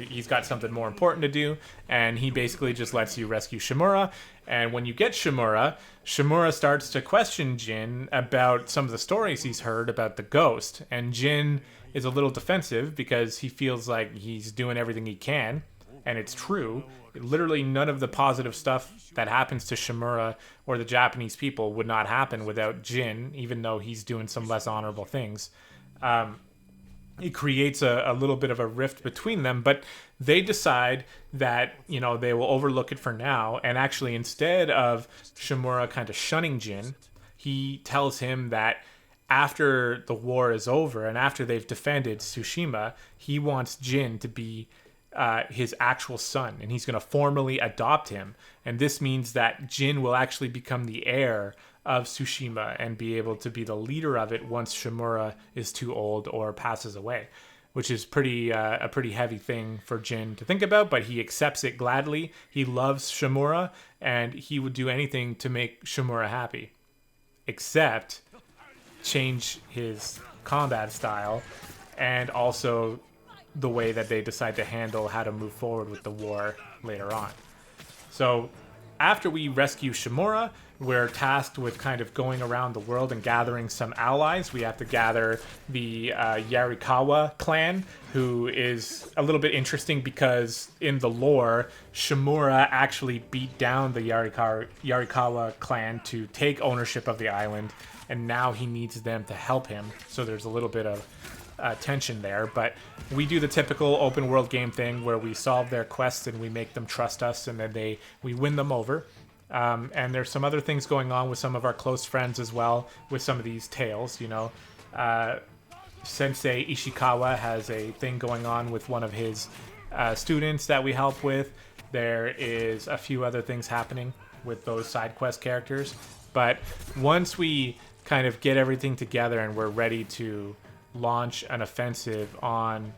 he's got something more important to do, and he basically just lets you rescue Shimura. And when you get Shimura, Shimura starts to question Jin about some of the stories he's heard about the ghost, and Jin is a little defensive because he feels like he's doing everything he can, and it's true. Literally none of the positive stuff that happens to Shimura or the Japanese people would not happen without Jin, even though he's doing some less honorable things. It creates a little bit of a rift between them, but they decide that, they will overlook it for now. And actually, instead of Shimura kind of shunning Jin, he tells him that after the war is over and after they've defended Tsushima, he wants Jin to be his actual son, and he's going to formally adopt him. And this means that Jin will actually become the heir of Tsushima and be able to be the leader of it once Shimura is too old or passes away, which is a pretty heavy thing for Jin to think about, but he accepts it gladly. He loves Shimura, and he would do anything to make Shimura happy, except change his combat style and also the way that they decide to handle how to move forward with the war later on. So after we rescue Shimura, we're tasked with kind of going around the world and gathering some allies. We have to gather the Yarikawa clan, who is a little bit interesting because in the lore, Shimura actually beat down the Yarikawa clan to take ownership of the island, and now he needs them to help him. So there's a little bit of tension there, but we do the typical open world game thing where we solve their quests and we make them trust us, and then we win them over. And there's some other things going on with some of our close friends as well with some of these tales. Sensei Ishikawa has a thing going on with one of his students that we help with. There is a few other things happening with those side quest characters, but once we kind of get everything together and we're ready to launch an offensive on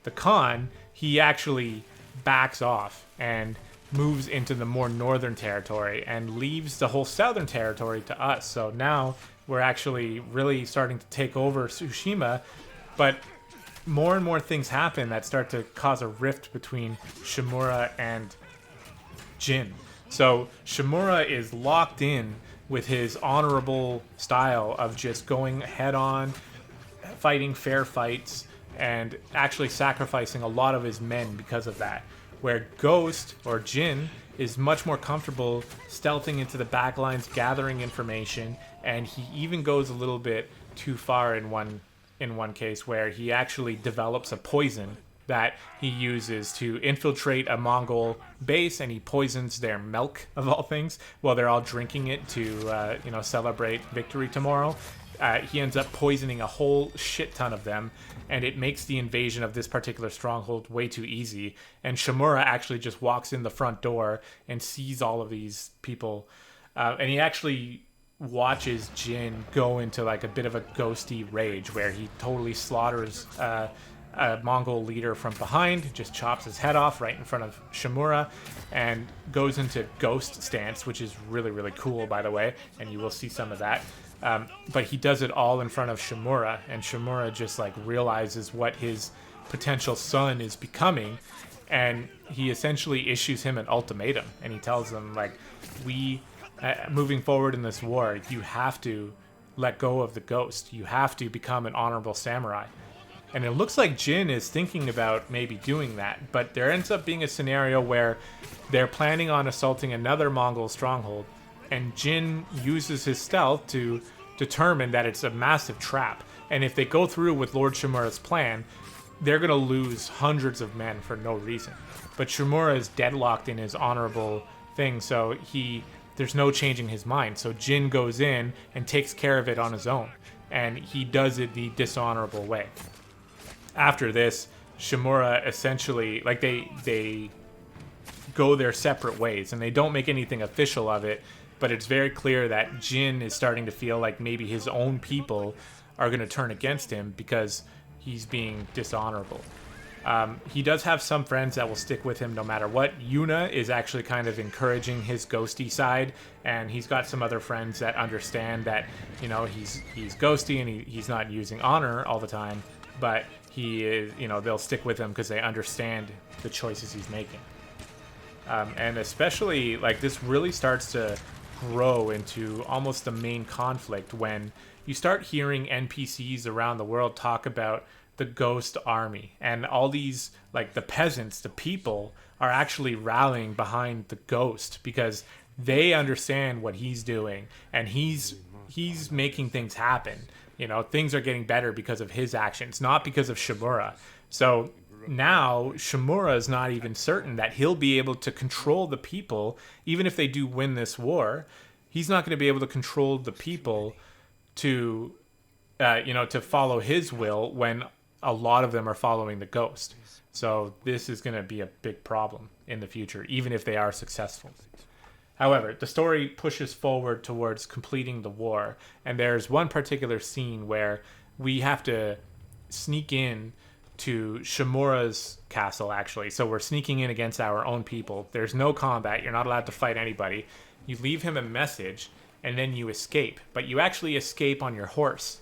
the Khan, he actually backs off and moves into the more northern territory and leaves the whole southern territory to us. So now we're actually really starting to take over Tsushima, but more and more things happen that start to cause a rift between Shimura and Jin. So Shimura is locked in with his honorable style of just going head on, fighting fair fights, and actually sacrificing a lot of his men because of that. Where Ghost, or Jin, is much more comfortable stealthing into the back lines, gathering information, and he even goes a little bit too far in one case where he actually develops a poison that he uses to infiltrate a Mongol base, and he poisons their milk of all things while they're all drinking it to celebrate victory tomorrow. He ends up poisoning a whole shit ton of them, and it makes the invasion of this particular stronghold way too easy. And Shimura actually just walks in the front door and sees all of these people, and he actually watches Jin go into like a bit of a ghosty rage where he totally slaughters a Mongol leader from behind, just chops his head off right in front of Shimura, and goes into ghost stance, which is really, really cool, by the way, and you will see some of that. But he does it all in front of Shimura, and Shimura just like realizes what his potential son is becoming, and he essentially issues him an ultimatum, and he tells him, like, moving forward in this war, you have to let go of the ghost. You have to become an honorable samurai. And it looks like Jin is thinking about maybe doing that, but there ends up being a scenario where they're planning on assaulting another Mongol stronghold, and Jin uses his stealth to determine that it's a massive trap. And if they go through with Lord Shimura's plan, they're going to lose hundreds of men for no reason. But Shimura is deadlocked in his honorable thing, so there's no changing his mind. So Jin goes in and takes care of it on his own, and he does it the dishonorable way. After this, Shimura essentially, like, they go their separate ways, and they don't make anything official of it, but it's very clear that Jin is starting to feel like maybe his own people are going to turn against him because he's being dishonorable. He does have some friends that will stick with him no matter what. Yuna is actually kind of encouraging his ghosty side, and he's got some other friends that understand that, you know, he's ghosty and he's not using honor all the time, but he is, you know, they'll stick with him because they understand the choices he's making. And especially, like, this really starts to grow into almost the main conflict when you start hearing NPCs around the world talk about the ghost army, and all these, like, the peasants, the people, are actually rallying behind the ghost because they understand what he's doing, and he's making things happen. You know, things are getting better because of his actions, not because of Shimura. So now Shimura is not even certain that he'll be able to control the people. Even if they do win this war, he's not going to be able to control the people to follow his will when a lot of them are following the ghost. So this is going to be a big problem in the future, even if they are successful. However, the story pushes forward towards completing the war, and there's one particular scene where we have to sneak in to Shimura's castle, actually. So we're sneaking in against our own people. There's no combat. You're not allowed to fight anybody. You leave him a message, and then you escape. But you actually escape on your horse.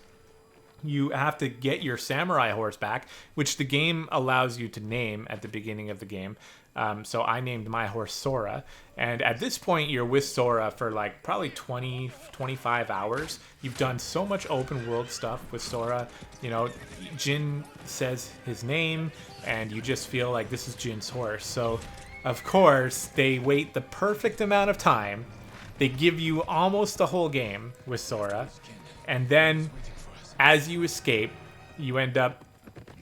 You have to get your samurai horse back, which the game allows you to name at the beginning of the game. So I named my horse Sora. And at this point, you're with Sora for like probably 20, 25 hours. You've done so much open world stuff with Sora. You know, Jin says his name, and you just feel like this is Jin's horse. So, of course, they wait the perfect amount of time. They give you almost the whole game with Sora. And then, as you escape, you end up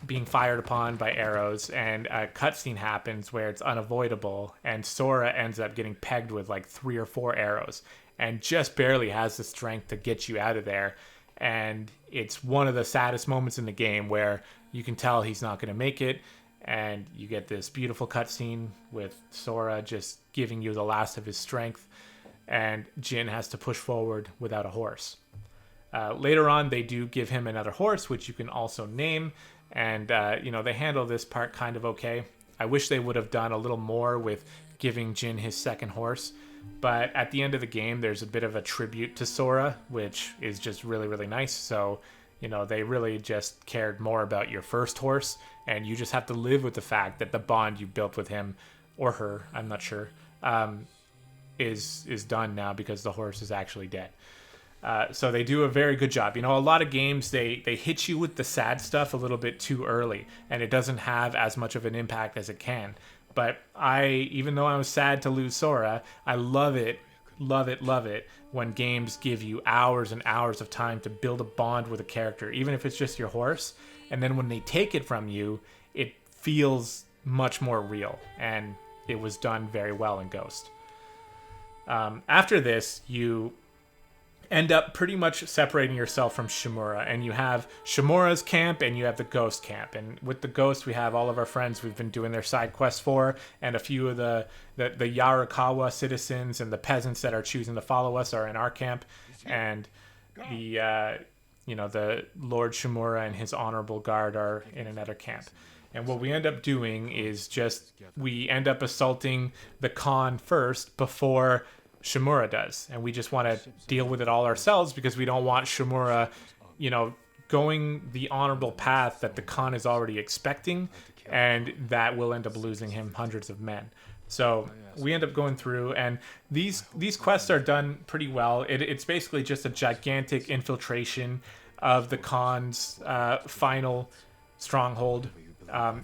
being fired upon by arrows, and a cutscene happens where it's unavoidable, and Sora ends up getting pegged with like 3 or 4 arrows and just barely has the strength to get you out of there. And it's one of the saddest moments in the game where you can tell he's not going to make it, and you get this beautiful cutscene with Sora just giving you the last of his strength, and Jin has to push forward without a horse. Later on, they do give him another horse, which you can also name, and they handle this part kind of okay. I wish they would have done a little more with giving Jin his second horse, but at the end of the game, there's a bit of a tribute to Sora, which is just really, really nice. So You know, they really just cared more about your first horse, and you just have to live with the fact that the bond you built with him or her, I'm not sure, is done now because the horse is actually dead. So they do a very good job. You know, a lot of games, they hit you with the sad stuff a little bit too early, and it doesn't have as much of an impact as it can. But even though I was sad to lose Sora, I love it when games give you hours and hours of time to build a bond with a character, even if it's just your horse. And then when they take it from you, it feels much more real, and it was done very well in Ghost. After this, you end up pretty much separating yourself from Shimura, and you have Shimura's camp and you have the Ghost camp. And with the Ghost, we have all of our friends we've been doing their side quests for, and a few of the Yarikawa citizens and the peasants that are choosing to follow us are in our camp, and the Lord Shimura and his honorable guard are in another camp. And what we end up doing is we end up assaulting the Khan first before Shimura does, and we just want to deal with it all ourselves because we don't want Shimura, going the honorable path that the Khan is already expecting, and that will end up losing him hundreds of men. So we end up going through, and these quests are done pretty well. It's basically just a gigantic infiltration of the Khan's final stronghold.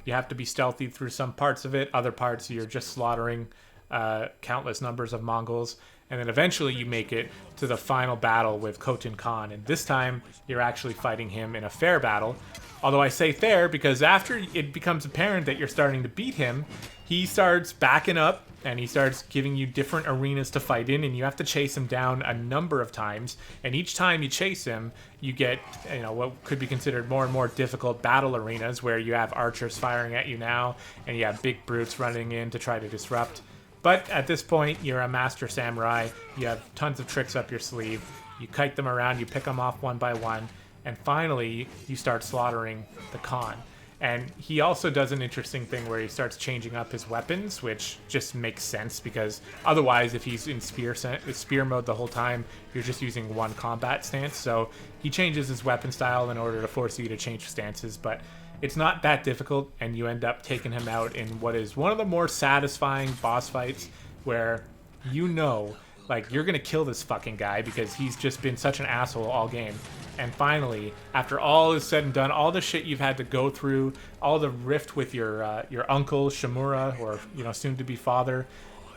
You have to be stealthy through some parts of it. Other parts, you're just slaughtering countless numbers of Mongols, and then eventually you make it to the final battle with Khotun Khan, and this time you're actually fighting him in a fair battle. Although I say fair because after it becomes apparent that you're starting to beat him, he starts backing up and he starts giving you different arenas to fight in, and you have to chase him down a number of times, and each time you chase him you get what could be considered more and more difficult battle arenas where you have archers firing at you now, and you have big brutes running in to try to disrupt. But at this point, you're a master samurai. You have tons of tricks up your sleeve. You kite them around, you pick them off one by one, and finally, you start slaughtering the Khan. And he also does an interesting thing where he starts changing up his weapons, which just makes sense because otherwise, if he's in spear mode the whole time, you're just using one combat stance. So he changes his weapon style in order to force you to change stances, but it's not that difficult, and you end up taking him out in what is one of the more satisfying boss fights where you're gonna kill this fucking guy because he's just been such an asshole all game. And finally, after all is said and done, all the shit you've had to go through, all the rift with your uncle Shimura, or soon to be father,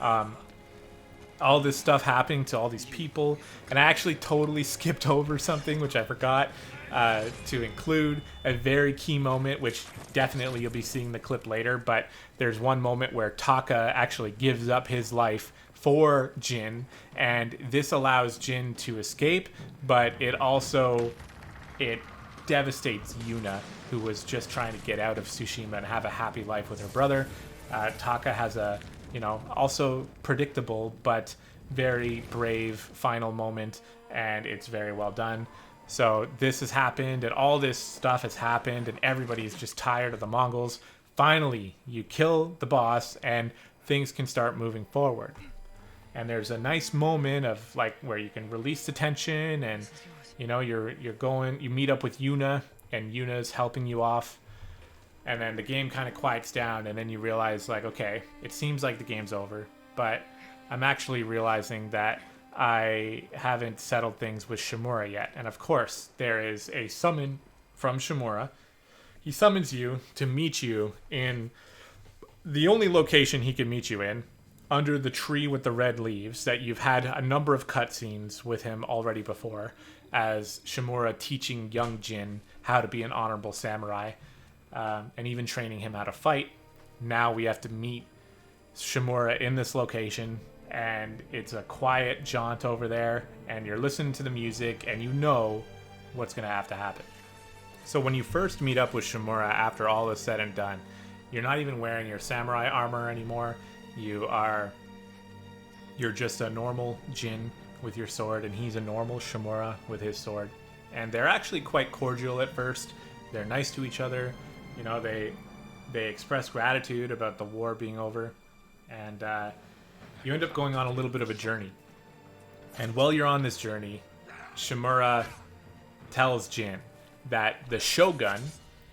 all this stuff happening to all these people, and I actually totally skipped over something which I forgot to include a very key moment, which definitely you'll be seeing the clip later, but there's one moment where Taka actually gives up his life for Jin, and this allows Jin to escape, but it devastates Yuna, who was just trying to get out of Tsushima and have a happy life with her brother. Taka has a also predictable but very brave final moment, and it's very well done. So this has happened, and all this stuff has happened, and everybody's just tired of the Mongols. Finally, you kill the boss, and things can start moving forward. And there's a nice moment of where you can release the tension, and you meet up with Yuna, and Yuna's helping you off, and then the game kind of quiets down, and then you realize okay, it seems like the game's over, but I'm actually realizing that I haven't settled things with Shimura yet. And of course, there is a summon from Shimura. He summons you to meet you in the only location he can meet you in, under the tree with the red leaves, that you've had a number of cutscenes with him already before, as Shimura teaching young Jin how to be an honorable samurai, and even training him how to fight. Now we have to meet Shimura in this location, and it's a quiet jaunt over there, and you're listening to the music, and you know what's going to have to happen. So when you first meet up with Shimura after all is said and done, you're not even wearing your samurai armor anymore. You're just a normal Jin with your sword, and he's a normal Shimura with his sword. And they're actually quite cordial at first. They're nice to each other. They express gratitude about the war being over, and you end up going on a little bit of a journey. And while you're on this journey, Shimura tells Jin that the Shogun,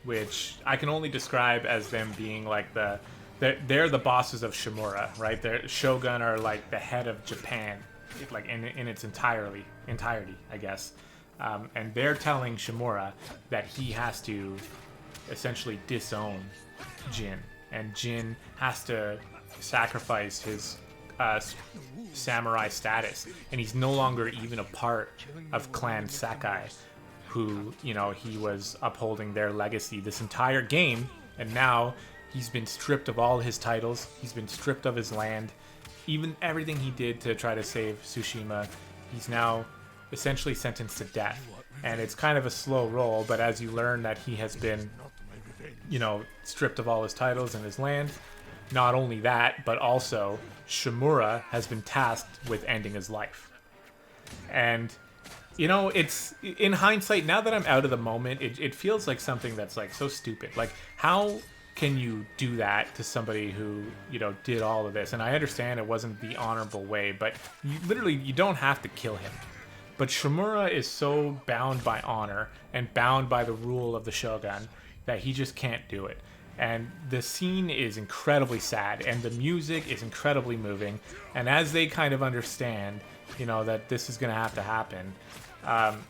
which I can only describe as them being like they're the bosses of Shimura, right? The Shogun are like the head of Japan, like in its entirety, I guess. And they're telling Shimura that he has to essentially disown Jin, and Jin has to sacrifice his samurai status, and he's no longer even a part of Clan Sakai, who, you know, he was upholding their legacy this entire game, and now he's been stripped of all his titles, he's been stripped of his land, even everything he did to try to save Tsushima. He's now essentially sentenced to death, and it's kind of a slow roll, but as you learn that he has been, you know, stripped of all his titles and his land, not only that, but also Shimura has been tasked with ending his life. And, you know, it's, in hindsight, now that I'm out of the moment, it feels like something that's like so stupid. Like, how can you do that to somebody who, you know, did all of this? And I understand it wasn't the honorable way, but you don't have to kill him. But Shimura is so bound by honor and bound by the rule of the Shogun that he just can't do it. And the scene is incredibly sad, and the music is incredibly moving. And as they kind of understand, you know, that this is going to have to happen,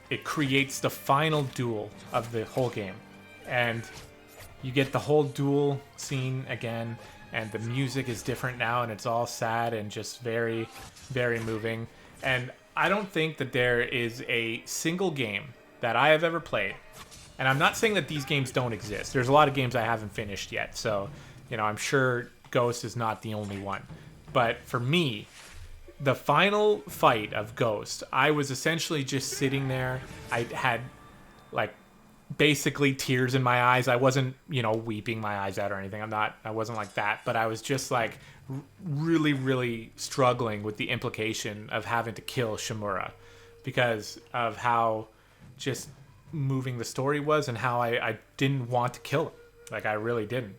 it creates the final duel of the whole game. And you get the whole duel scene again, and the music is different now, and it's all sad and just very, very moving. And I don't think that there is a single game that I have ever played, and I'm not saying that these games don't exist. There's a lot of games I haven't finished yet, so, you know, I'm sure Ghost is not the only one. But for me, the final fight of Ghost, I was essentially just sitting there. I had, like, basically tears in my eyes. I wasn't, you know, weeping my eyes out or anything. I wasn't like that, but I was just, like, really, really struggling with the implication of having to kill Shimura because of how just moving the story was and how I didn't want to kill him. Like, I really didn't.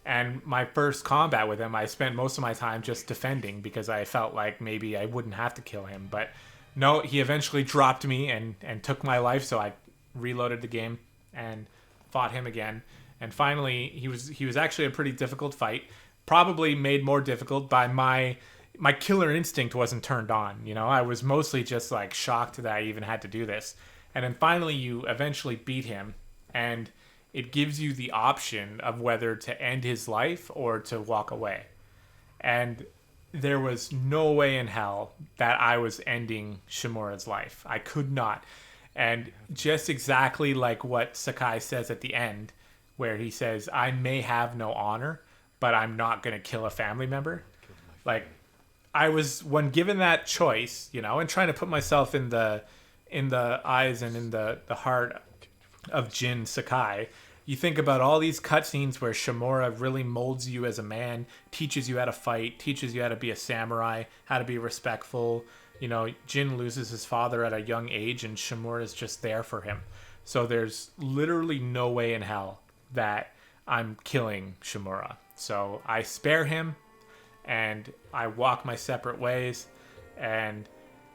And my first combat with him, I spent most of my time just defending because I felt like maybe I wouldn't have to kill him. But no, he eventually dropped me and took my life, so I reloaded the game and fought him again. And finally, he was actually a pretty difficult fight, probably made more difficult by my killer instinct wasn't turned on. You know, I was mostly just like shocked that I even had to do this. And then finally you eventually beat him, and it gives you the option of whether to end his life or to walk away. And there was no way in hell that I was ending Shimura's life. I could not. And just exactly like what Sakai says at the end, where he says, I may have no honor, but I'm not going to kill a family member. Like, I was, when given that choice, you know, and trying to put myself in the eyes and in the heart of Jin Sakai, you think about all these cutscenes where Shimura really molds you as a man, teaches you how to fight, teaches you how to be a samurai, how to be respectful. You know, Jin loses his father at a young age, and Shimura is just there for him. So there's literally no way in hell that I'm killing Shimura. So I spare him, and I walk my separate ways, and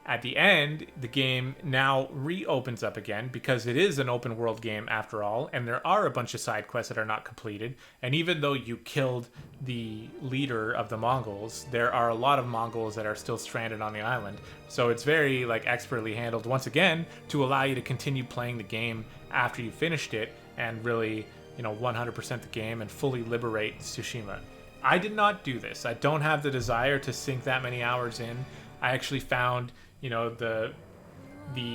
at the end, the game now reopens up again because it is an open world game after all, and there are a bunch of side quests that are not completed. And even though you killed the leader of the Mongols, there are a lot of Mongols that are still stranded on the island. So it's very like expertly handled once again to allow you to continue playing the game after you finished it and really, you know, 100% the game and fully liberate Tsushima. I did not do this. I don't have the desire to sink that many hours in. I actually found, you know, the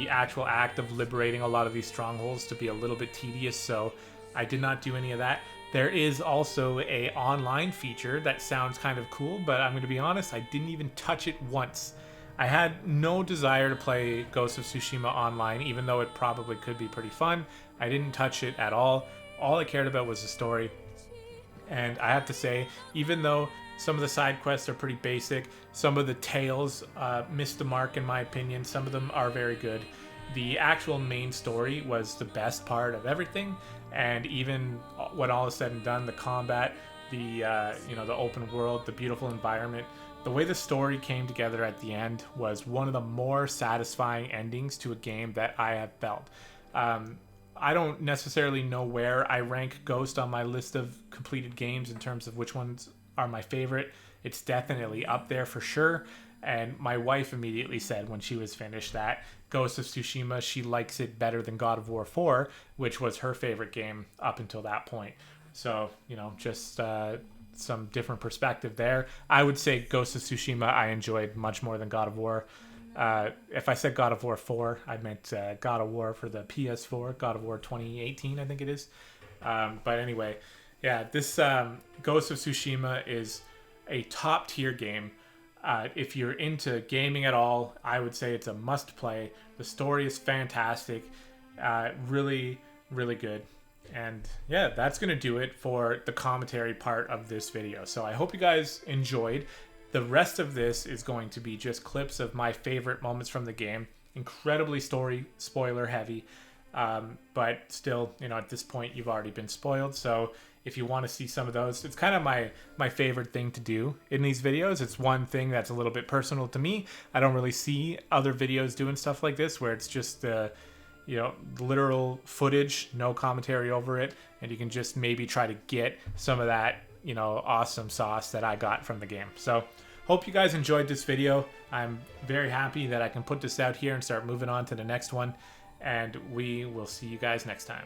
actual act of liberating a lot of these strongholds to be a little bit tedious, so I did not do any of that. There is also a online feature that sounds kind of cool, but I'm going to be honest, I didn't even touch it once. I had no desire to play Ghost of Tsushima online, even though it probably could be pretty fun. I didn't touch it at all. All I cared about was the story. And I have to say, even though some of the side quests are pretty basic, some of the tales missed the mark in my opinion, some of them are very good. The actual main story was the best part of everything, and even when all is said and done, the combat, the open world, the beautiful environment, the way the story came together at the end was one of the more satisfying endings to a game that I have felt. I don't necessarily know where I rank Ghost on my list of completed games in terms of which ones are my favorite. It's definitely up there for sure. And my wife immediately said when she was finished that Ghost of Tsushima, she likes it better than God of War 4, which was her favorite game up until that point. So, just some different perspective there. I would say Ghost of Tsushima I enjoyed much more than God of War. If I said God of War 4, I meant God of War for the PS4, God of War 2018, I think it is. But anyway, yeah, this Ghost of Tsushima is a top tier game. If you're into gaming at all, I would say it's a must play. The story is fantastic, really, really good. And yeah, that's going to do it for the commentary part of this video. So I hope you guys enjoyed. The rest of this is going to be just clips of my favorite moments from the game. Incredibly story spoiler heavy. But still, at this point, you've already been spoiled. So if you want to see some of those, it's kind of my favorite thing to do in these videos. It's one thing that's a little bit personal to me. I don't really see other videos doing stuff like this where it's just literal footage, no commentary over it, and you can just maybe try to get some of that, awesome sauce that I got from the game. So hope you guys enjoyed this video. I'm very happy that I can put this out here and start moving on to the next one, and we will see you guys next time.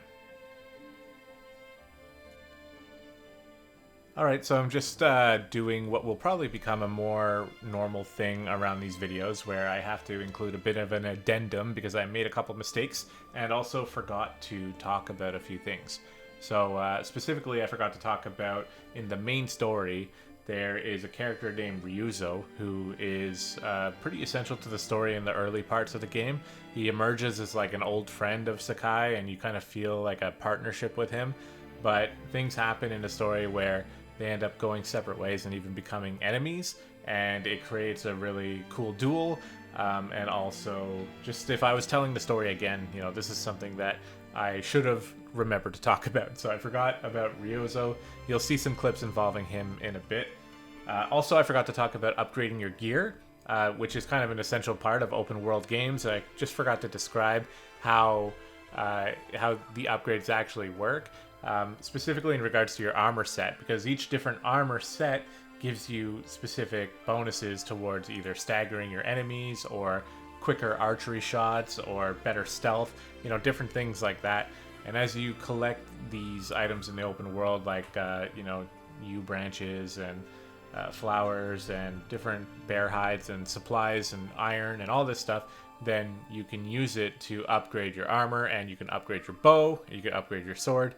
Alright, so I'm just doing what will probably become a more normal thing around these videos, where I have to include a bit of an addendum because I made a couple mistakes and also forgot to talk about a few things. So specifically, I forgot to talk about, in the main story, there is a character named Ryuzo who is pretty essential to the story in the early parts of the game. He emerges as like an old friend of Sakai, and you kind of feel like a partnership with him. But things happen in the story where they end up going separate ways and even becoming enemies, and it creates a really cool duel. And also, just if I was telling the story again, this is something that I should have remembered to talk about. So I forgot about Ryuzo. You'll see some clips involving him in a bit. Also, I forgot to talk about upgrading your gear, which is kind of an essential part of open world games. I just forgot to describe how the upgrades actually work. Specifically in regards to your armor set, because each different armor set gives you specific bonuses towards either staggering your enemies or quicker archery shots or better stealth, different things like that. And as you collect these items in the open world, like yew branches and flowers and different bear hides and supplies and iron and all this stuff, then you can use it to upgrade your armor, and you can upgrade your bow, and you can upgrade your sword.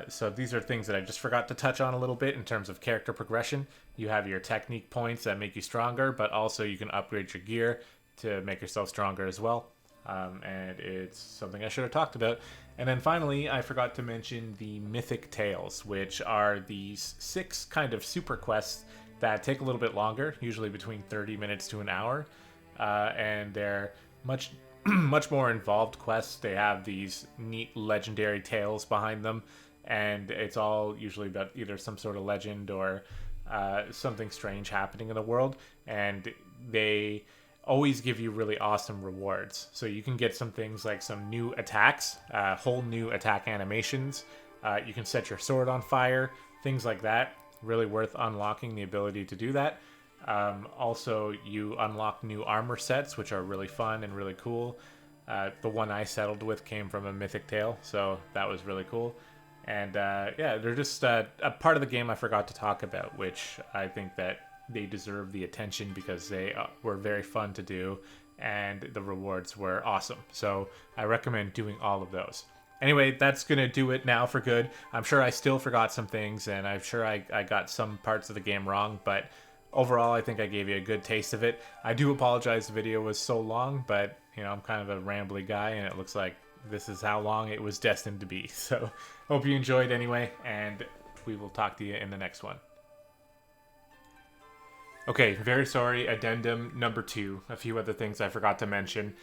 So these are things that I just forgot to touch on a little bit in terms of character progression. You have your technique points that make you stronger, but also you can upgrade your gear to make yourself stronger as well. And it's something I should have talked about. And then finally, I forgot to mention the Mythic Tales, which are these 6 kind of super quests that take a little bit longer, usually between 30 minutes to an hour. And they're much more involved quests. They have these neat legendary tales behind them, and it's all usually about either some sort of legend or something strange happening in the world, and they always give you really awesome rewards. So you can get some things like some new attacks, whole new attack animations. You can set your sword on fire, things like that. Really worth unlocking the ability to do that. Also, you unlock new armor sets, which are really fun and really cool. The one I settled with came from a Mythic Tale, so that was really cool. And yeah, they're just a part of the game I forgot to talk about, which I think that they deserve the attention because they were very fun to do, and the rewards were awesome. So I recommend doing all of those. Anyway, that's going to do it now for good. I'm sure I still forgot some things, and I'm sure I got some parts of the game wrong, but overall, I think I gave you a good taste of it. I do apologize the video was so long, but I'm kind of a rambly guy, and it looks like this is how long it was destined to be. So hope you enjoyed anyway, and we will talk to you in the next one. Okay, very sorry, addendum number 2. A few other things I forgot to mention.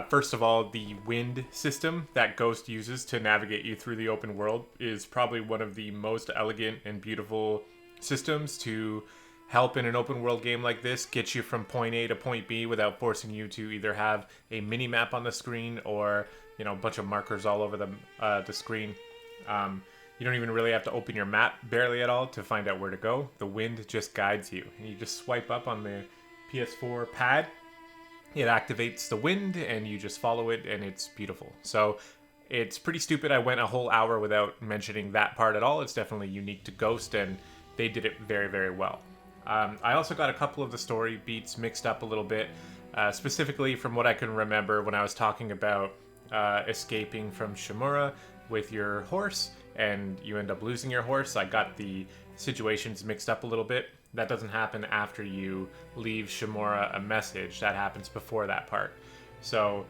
First of all, the wind system that Ghost uses to navigate you through the open world is probably one of the most elegant and beautiful systems to help in an open world game like this get you from point A to point B without forcing you to either have a mini map on the screen or, you know, a bunch of markers all over the screen. You don't even really have to open your map barely at all to find out where to go. The wind just guides you, and you just swipe up on the PS4 pad. It activates the wind, and you just follow it, and it's beautiful. So it's pretty stupid I went a whole hour without mentioning that part at all. It's definitely unique to Ghost, and they did it very, very well. I also got a couple of the story beats mixed up a little bit, specifically from what I can remember when I was talking about escaping from Shimura with your horse, and you end up losing your horse. I got the situations mixed up a little bit. That doesn't happen after you leave Shimura a message. That happens before that part. So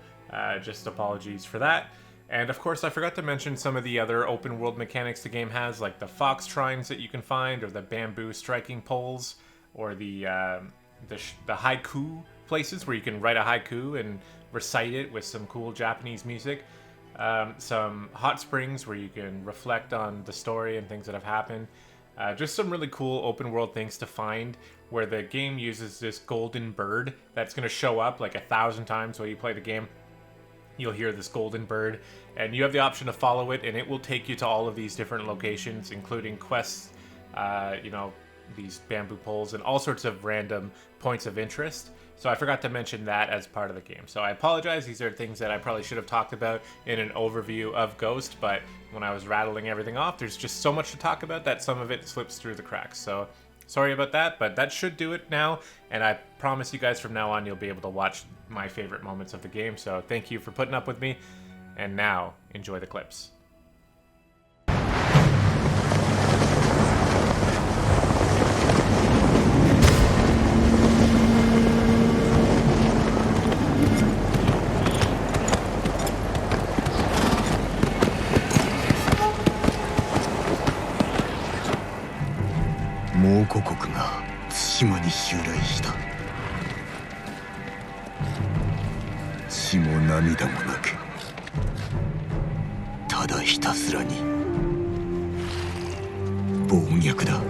just apologies for that. And of course, I forgot to mention some of the other open world mechanics the game has, like the fox shrines that you can find, or the bamboo striking poles, or the haiku places where you can write a haiku and recite it with some cool Japanese music. Some hot springs where you can reflect on the story and things that have happened. Just some really cool open world things to find, where the game uses this golden bird that's going to show up like 1,000 times while you play the game. You'll hear this golden bird, and you have the option to follow it, and it will take you to all of these different locations, including quests, you know, these bamboo poles, and all sorts of random points of interest. So I forgot to mention that as part of the game. So I apologize. These are things that I probably should have talked about in an overview of Ghost, but when I was rattling everything off, there's just so much to talk about that some of it slips through the cracks. So sorry about that, but that should do it now. And I promise you guys from now on, you'll be able to watch my favorite moments of the game. So thank you for putting up with me. And now, enjoy the clips. 蒙古国が対馬に襲来した。血も涙もなく、ただひたすらに暴虐だ。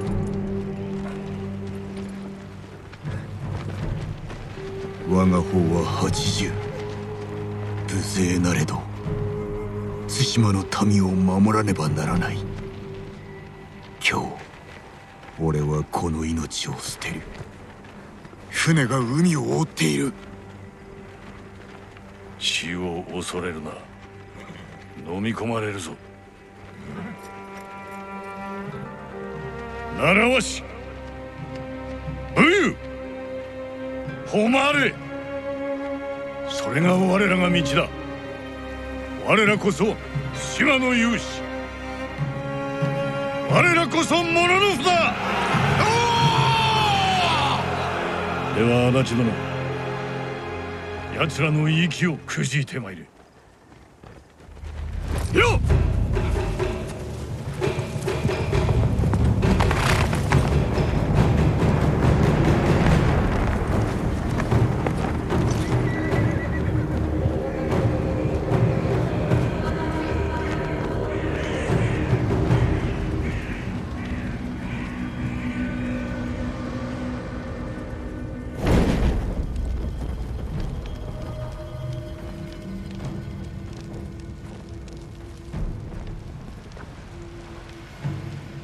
我が方は80、無勢なれど対馬の民を守らねばならない。今日俺はこの命を捨てる。船が海を覆っている。死を恐れるな。飲み込まれるぞ。習わし、武勇、誉れ、それが我らが道だ。我らこそ島の勇士。我らこそモノノフだ。では足立殿、奴らの息をくじいてまいれ。よっ。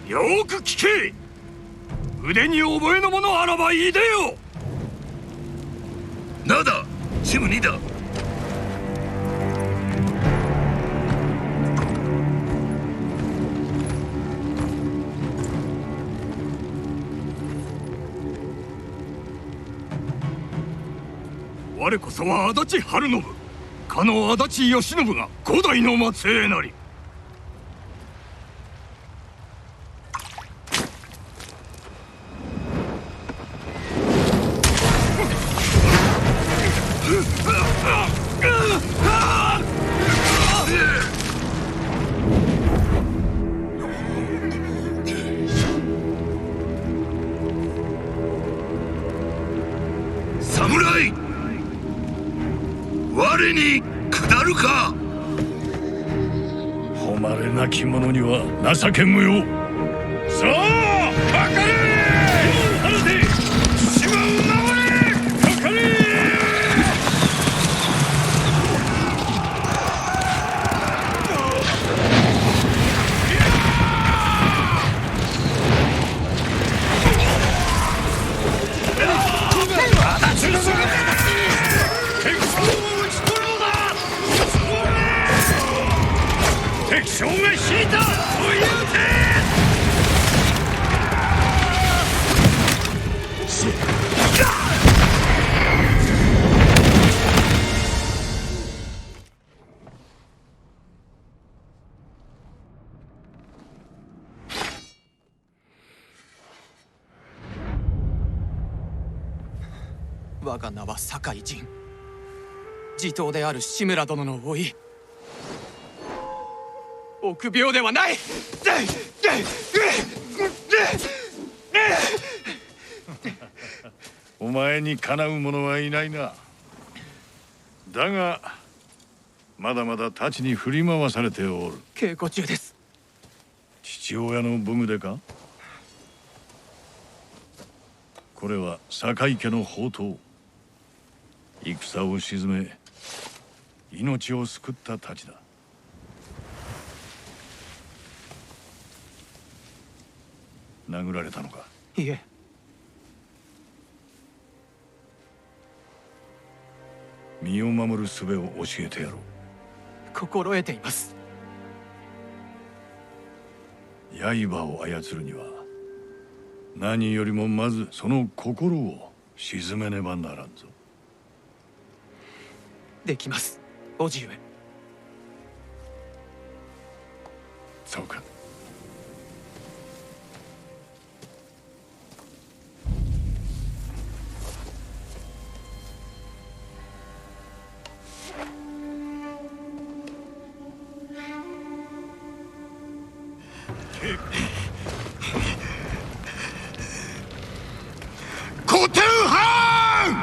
よーく聞け。腕に覚えのものあらばいいでよ。なだ、チム2だ。我こそは足立晴信、かの足立義信が五代の末裔なり。侍、我に下るか。誉れなき者には情け無用。さあ、かかれ。我が名は酒井仁。地頭である志村殿の甥。臆病ではない。お前にかなう者はいないな。だがまだまだ太刀に振り回されておる。稽古中です。父親の武具でか。これは酒井家の宝刀。戦を鎮め命を救った太刀だ。殴られたのか。いえ。身を守る術を教えてやろう。心得ています。刃を操るには何よりもまずその心を鎮めねばならんぞ。できます、叔父上。そうか。古典藩！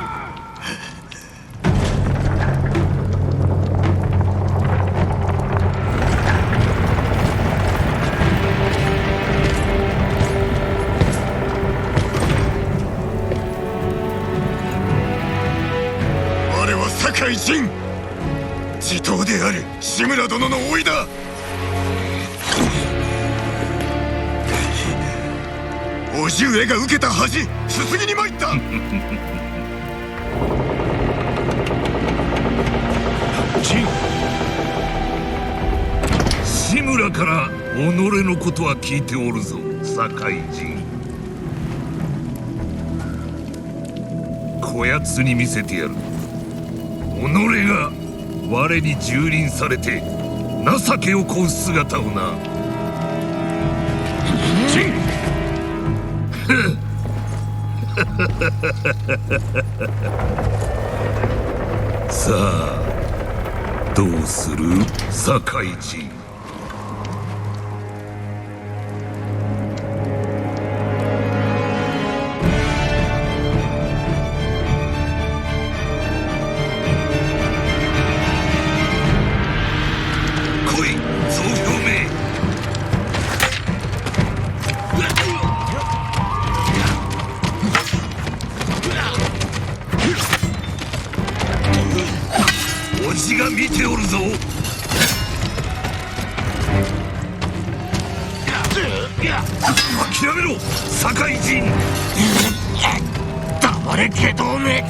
我は酒井仁、地頭である志村殿の甥だ。叔父上が受けた恥、すすぎに参った。仁、志村から己のことは聞いておるぞ、酒井仁。こやつに見せてやる。己が我に蹂躙されて情けをこう姿をな。仁さあどうする、酒井仁。来い、総表明。叔父が見ておるぞ。諦めろ、酒井仁。黙れ外道め。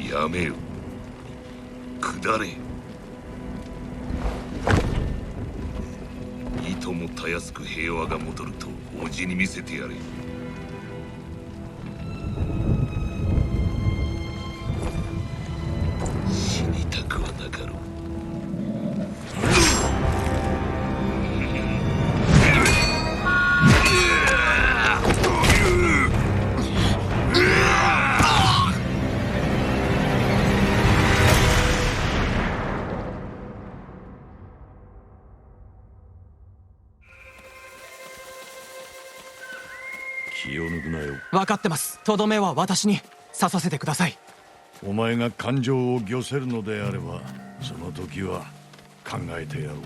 やめよ、下れ。いともたやすく平和が戻ると叔父に見せてやれ。死にたくはなかろう。気を抜くなよ。分かってます。とどめは私に刺させてください。お前が感情を御せるのであればその時は考えてやろう。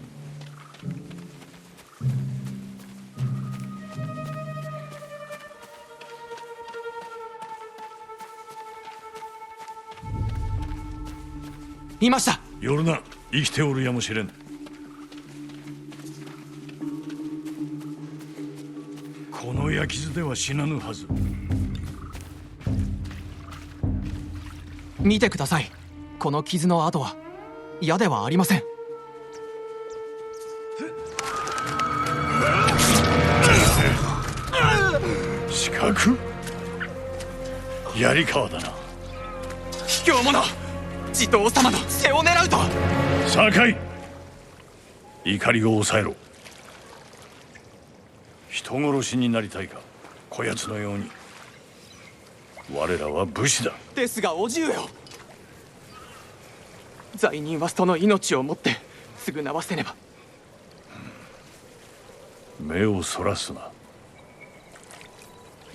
いました。夜な、生きておるやもしれん。この焼き傷では死なぬはず。見てください。この傷の跡は矢ではありません。四角？槍川だな。卑怯者、地頭様の背を狙うとは。酒井、怒りを抑えろ。人殺しになりたいか、こやつのように。我らは武士だ。ですがおじ上よ、罪人はその命をもって償わせねば。目をそらすな。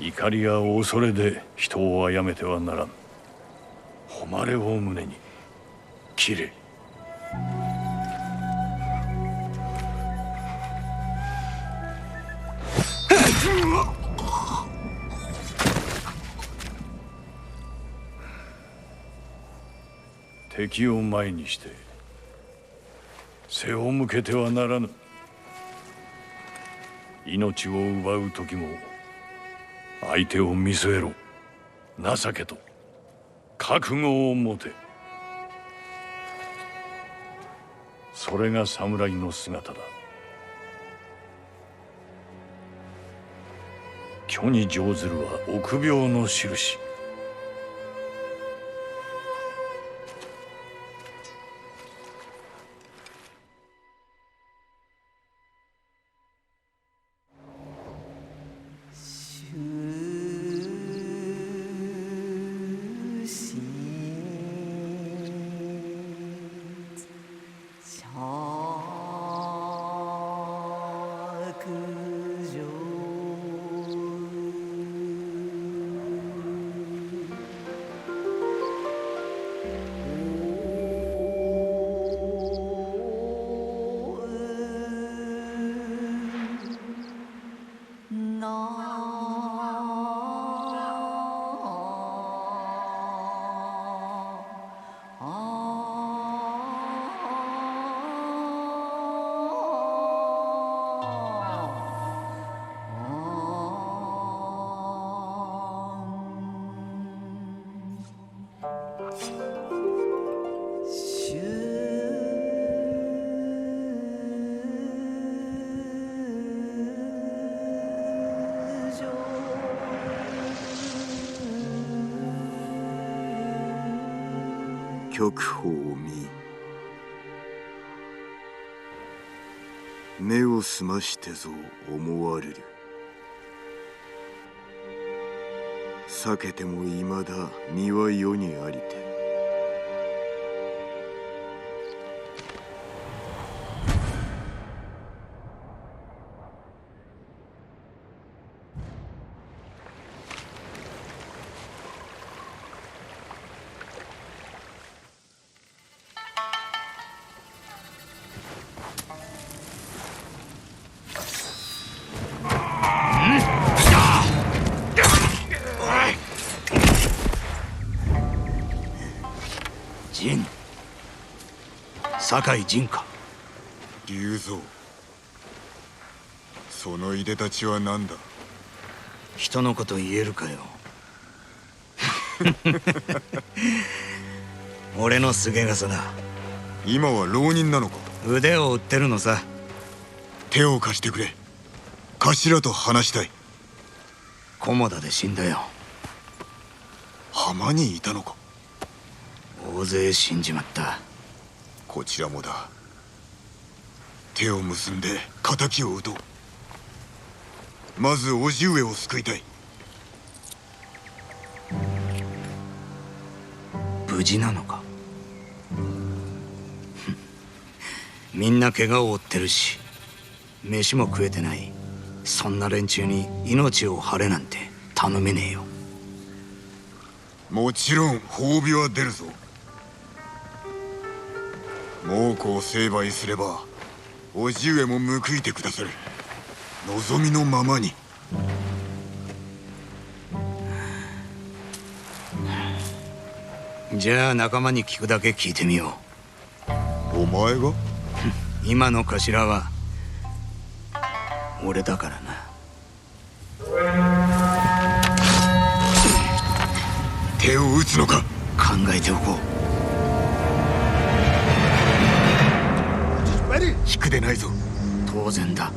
怒りや恐れで人を殺めてはならん。誉れを胸に切れ。敵を前にして背を向けてはならぬ。命を奪う時も相手を見据えろ。情けと覚悟を持て。それが侍の姿だ。虚に乗ずるは臆病の印。極法を見、目を澄ましてぞ思われる。避けてもいまだ身は世にありて。陣、酒井陣か。龍蔵、そのいでたちは何だ。人のこと言えるかよ。俺のすげ傘だ。今は浪人なのか。腕を売ってるのさ。手を貸してくれ。頭と話したい。菰田で死んだよ。浜にいたのか。大勢死んじまった。こちらもだ。手を結んで仇を討とう。まず叔父上を救いたい。無事なのか。みんな怪我を負ってるし、飯も食えてない。そんな連中に命を張れなんて頼めねえよ。もちろん褒美は出るぞ。猛虎を成敗すれば叔父上も報いてくださる。望みのままに。じゃあ仲間に聞くだけ聞いてみよお前が？う。今の頭は俺だからな。手を打つのか。考えておこう。引くでないぞ。当然だ。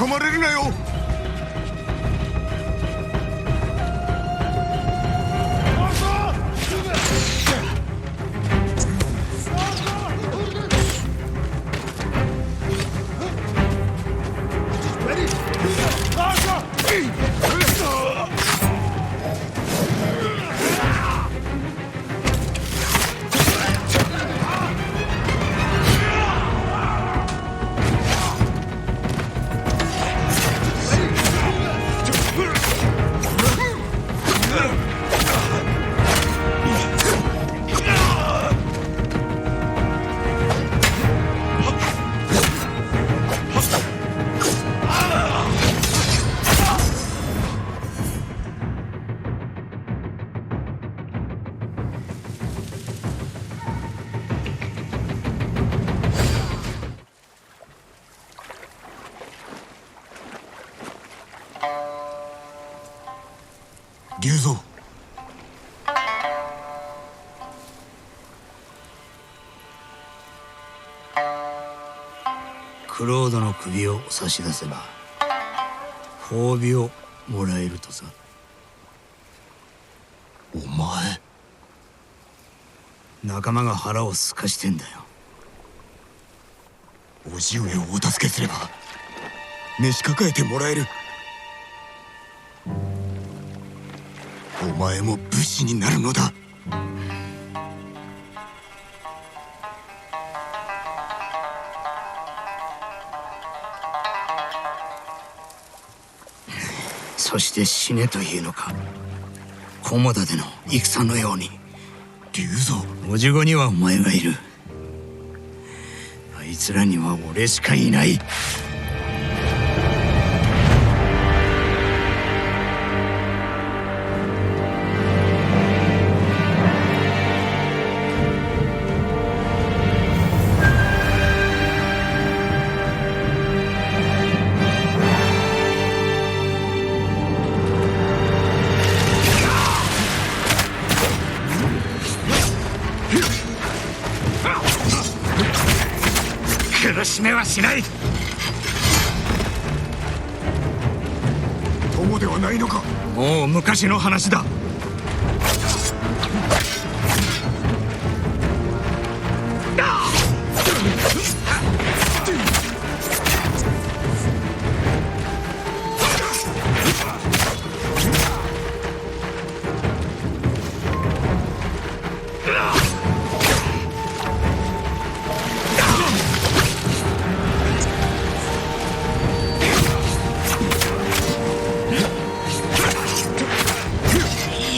囲まれるなよ。龍蔵、クロードの首を差し出せば褒美をもらえるとさ。お前。仲間が腹をすかしてんだよ。叔父上をお助けすれば召し抱えてもらえる。お前も武士になるのだ。そして死ねというのか。菰田での戦のように。龍蔵、叔父子にはお前がいる。あいつらには俺しかいない。苦しめはしない。友ではないのか。もう昔の話だ。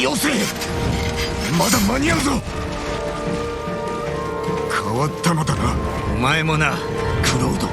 よせ、まだ間に合うぞ。変わったのだな。お前もな、クロード。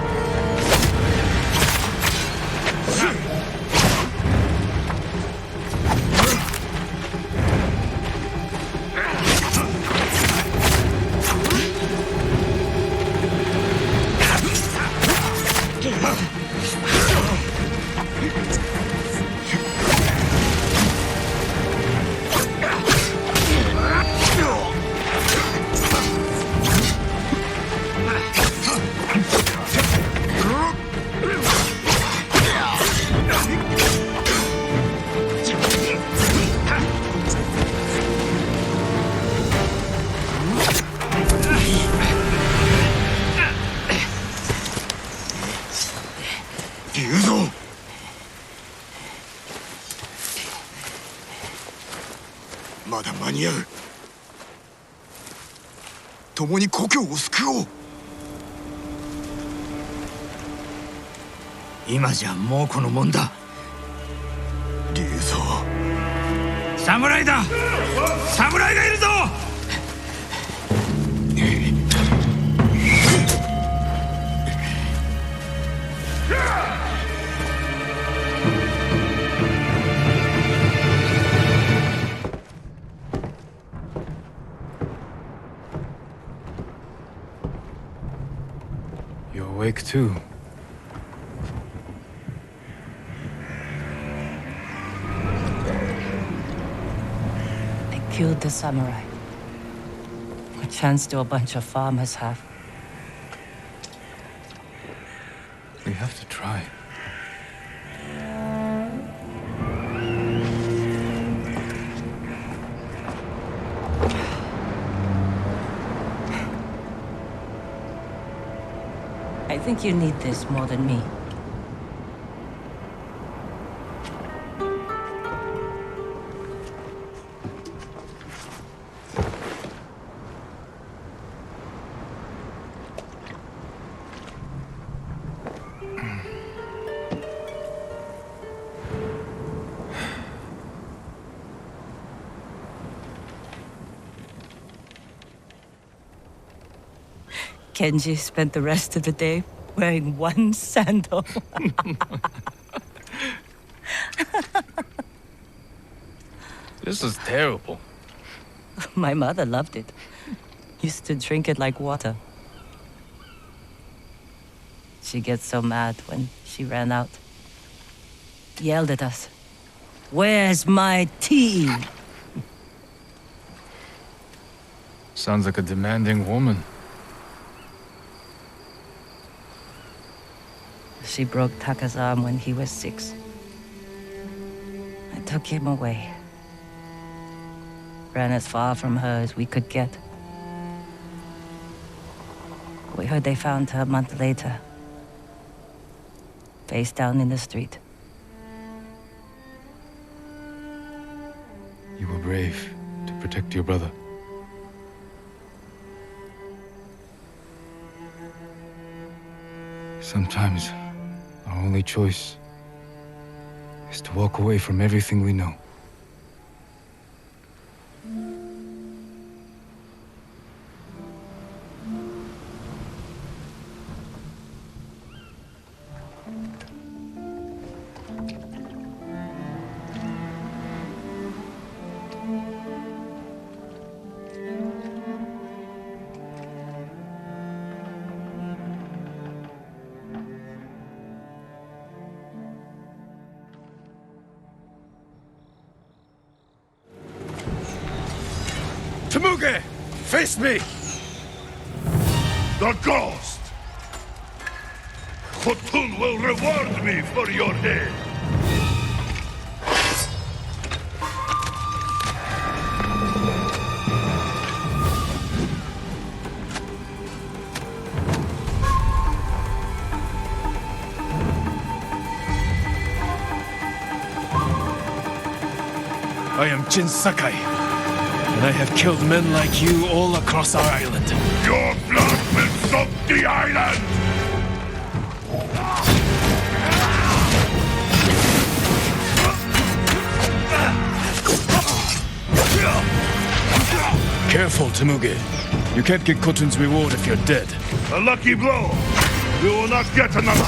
龍蔵、まだ間に合う。共に故郷を救おう。今じゃもうこのもんだ。龍蔵、侍だ。侍がいるぞ。You awake too? I killed the samurai. A chance to a bunch of farmers have. We have to try. I think you need this more than me. Kenji spent the rest of the day wearing one sandal. This is terrible. My mother loved it. Used to drink it like water. She gets so mad when she ran out. Yelled at us. Where's my tea? Sounds like a demanding woman. She broke Taka's arm when he was 6. I took him away. Ran as far from her as we could get. We heard they found her a month later. Face down in the street. You were brave to protect your brother. Sometimes, our only choice is to walk away from everything we know. Temuge! Face me! The ghost! Khotun will reward me for your head! I am Jin Sakai, and I have killed men like you all across our island. Your blood will soak the island! Careful, Temuge. You can't get Khotun's reward if you're dead. A lucky blow! You will not get another!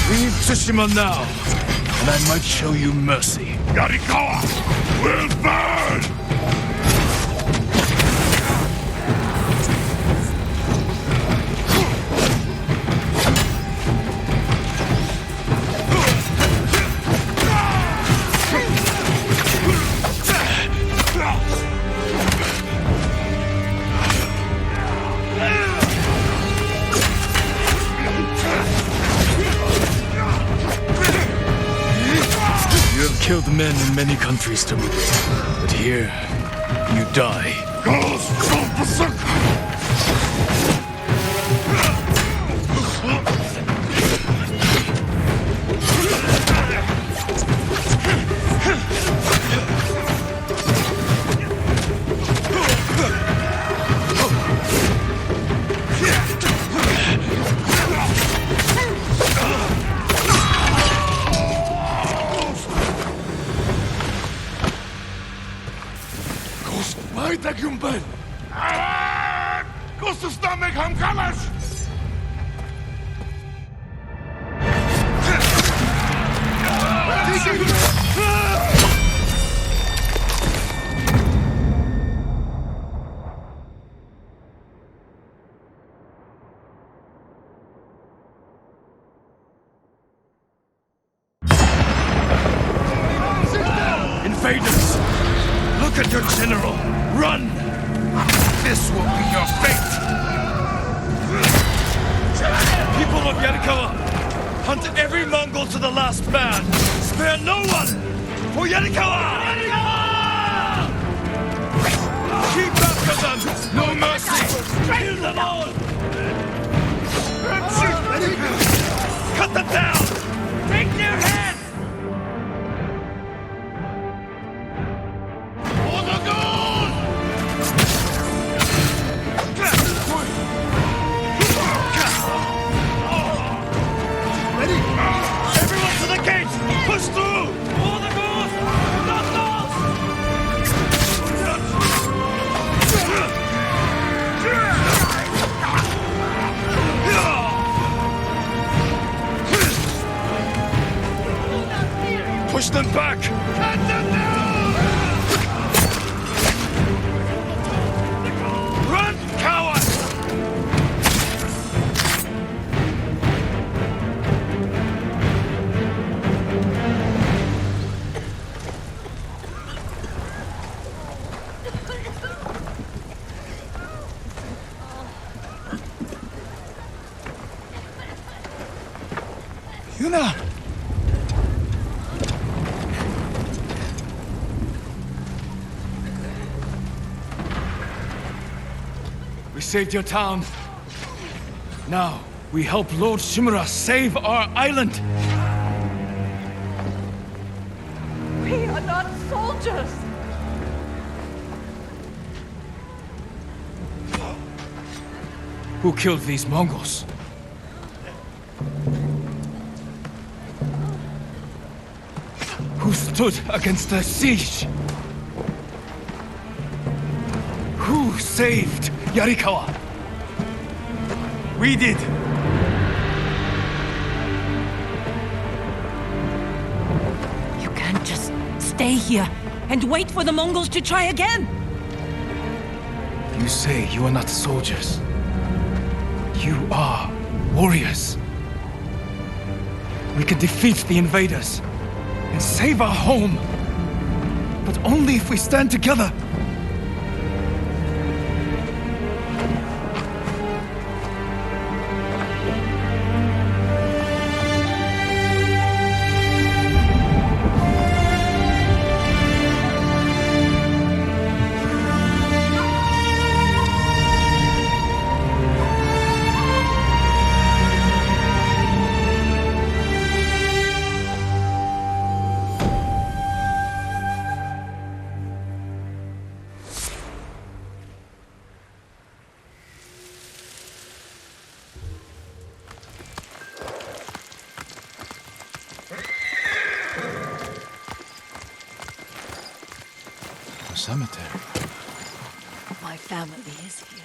Leave Tsushima now, and I might show you mercy. Yarikawa will burn! You have killed men in many countries, Temuge, but here, you die. Ghost of Tsushima! Ghost, why Dagyumban? Ghost of Tsushima, I'm coming! Invaders! Look at your general! Run! This will be your fate! People of Yarikawa, hunt every Mongol to the last man! Spare no one! For Yarikawa! Keep after them! No mercy! Kill them all! Cut them down! Take their heads! Everyone to the gates! Push through! All the doors! Not doors! Push them back! Cut them down! Run, coward! Yuna! We saved your town. Now, we help Lord Shimura save our island! We are not soldiers! Who killed these Mongols? Who stood against the siege? Who saved Yarikawa? We did. You can't just stay here and wait for the Mongols to try again. You say you are not soldiers. You are warriors. We can defeat the invaders and save our home. But only if we stand together. Cemetery. My family is here.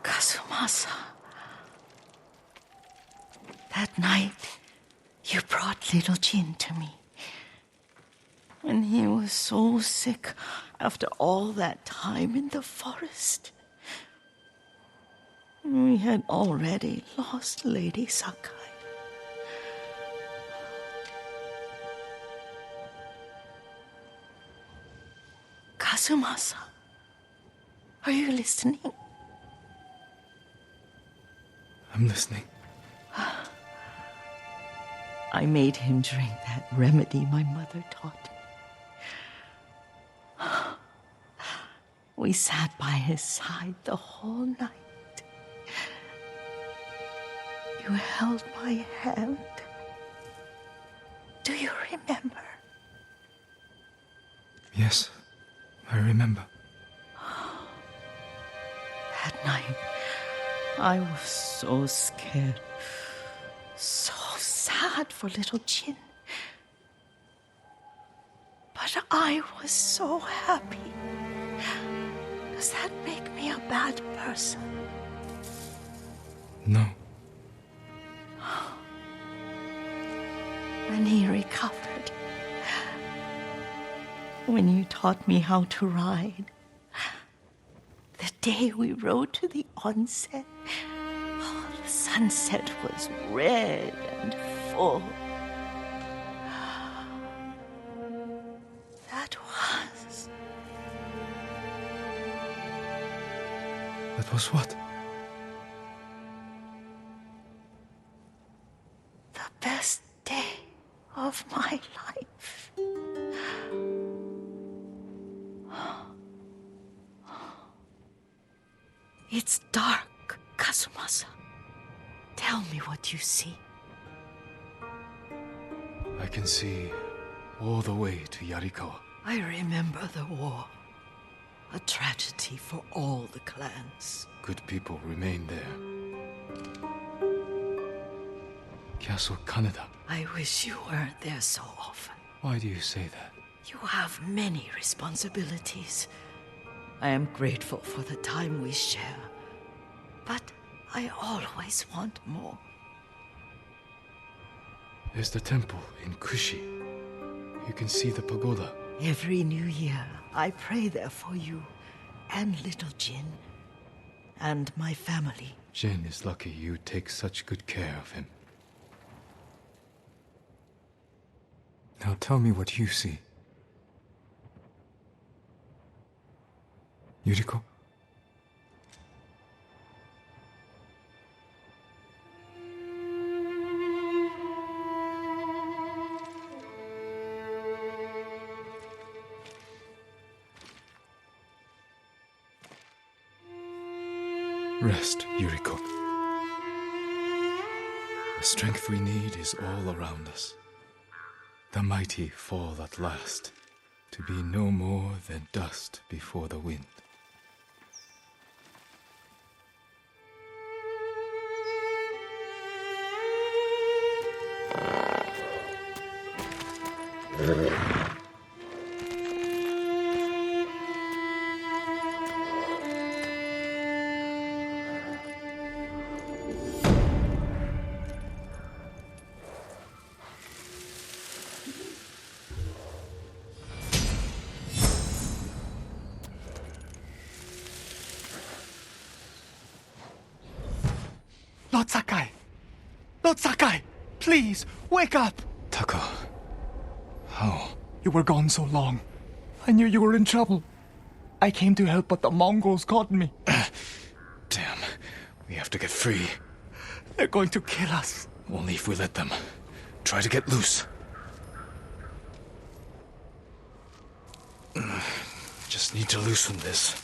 Kazumasa. That night, you brought little Jin to me. And he was so sick after all that time in the forest. We had already lost Lady Sakai. Kazumasa, are you listening? I'm listening. I made him drink that remedy my mother taught me. We sat by his side the whole night. You held my hand. Do you remember? Yes, I remember. That night, I was so scared. So sad for little Jin. But I was so happy. Does that make me a bad person? No. When he recovered, when you taught me how to ride, the day we rode to the onsen, oh, the sunset was red and full. That was what? The best day of my life. It's dark, Kazumasa. Tell me what you see. I can see all the way to Yarikawa. I remember the war. A tragedy for all the clans. Good people remain there. Castle Kaneda. I wish you weren't there so often. Why do you say that? You have many responsibilities. I am grateful for the time we share, but I always want more. There's the temple in Kushi. You can see the pagoda. Every new year, I pray there for you and little Jin and my family. Jin is lucky you take such good care of him. Now tell me what you see. Yuriko? Rest, Yuriko. The strength we need is all around us. The mighty fall at last, to be no more than dust before the wind. Lord Sakai! Lord Sakai! Please, wake up! Taka, how? You were gone so long. I knew you were in trouble. I came to help, but the Mongols caught me. Damn, we have to get free. They're going to kill us. Only if we let them. Try to get loose. Just need to loosen this.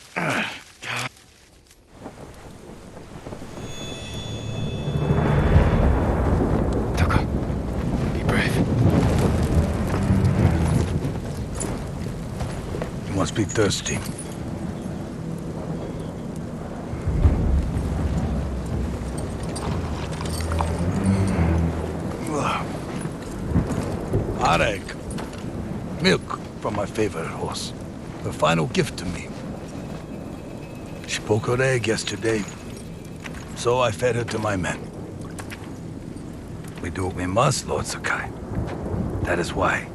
Taka, be brave. You must be thirsty. Arek. Milk from my favorite horse. The final gift to me. She broke her egg yesterday, so I fed her to my men. We do what we must, Lord Sakai. That is why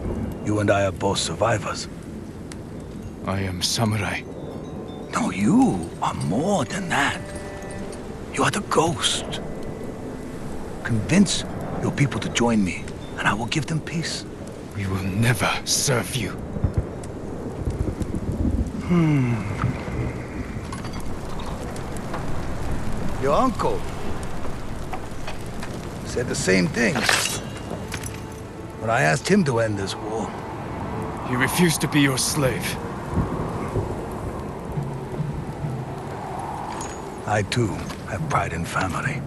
you and I are both survivors. I am samurai. No, you are more than that. You are the ghost. Convince your people to join me, and I will give them peace. We will never serve you. Your uncle said the same thing when I asked him to end this war. He refused to be your slave. I, too, have pride in family.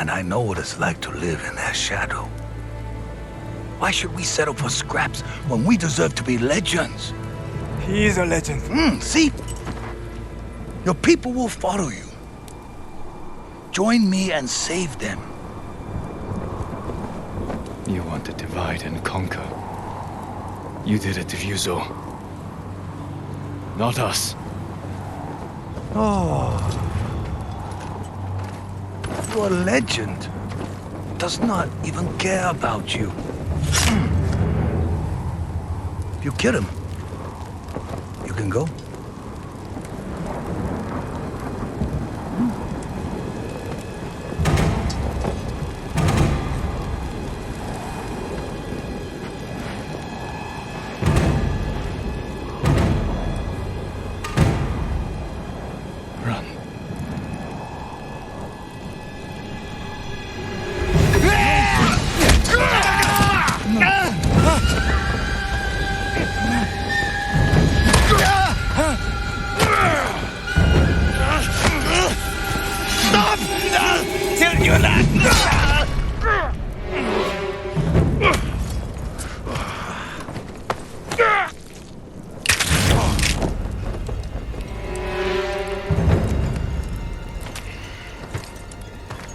And I know what it's like to live in their shadow. Why should we settle for scraps when we deserve to be legends? He is a legend. See? Your people will follow you. Join me and save them. You want to divide and conquer. You did it to Ryuzo. Not us. Oh. Your legend does not even care about you. If you kill him, you can go. Run.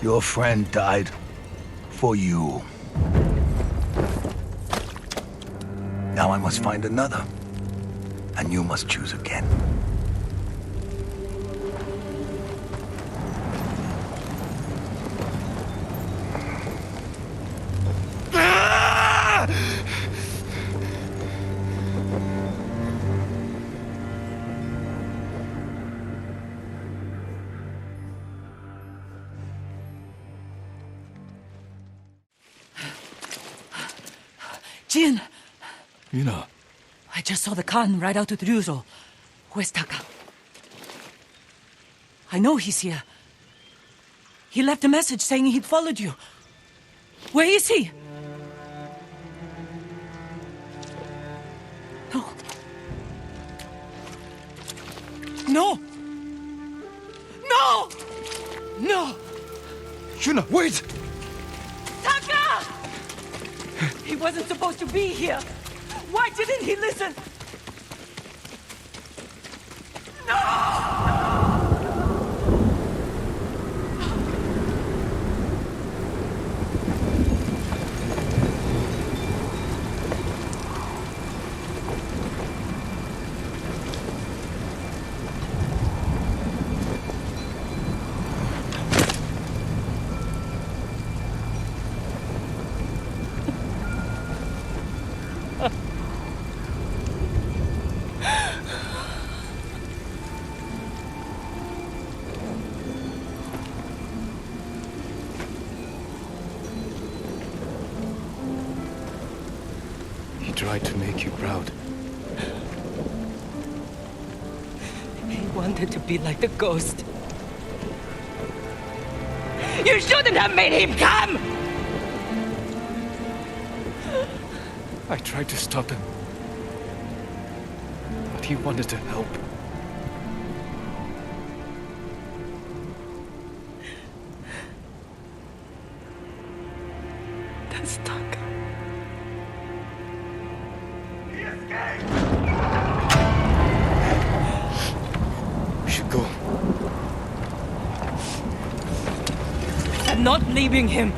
Your friend died for you. Now I must find another, and you must choose again. Jin, Yuna. I just saw the Khan ride out with Ryuzo. Where's Taka? I know he's here. He left a message saying he'd followed you. Where is he? No. No! No! No! Yuna, wait! Taka! He wasn't supposed to be here. Why didn't he listen? He tried to make you proud. He wanted to be like the ghost. You shouldn't have made him come! I tried to stop him. But he wanted to help. That's Taka. We should go. I'm not leaving him.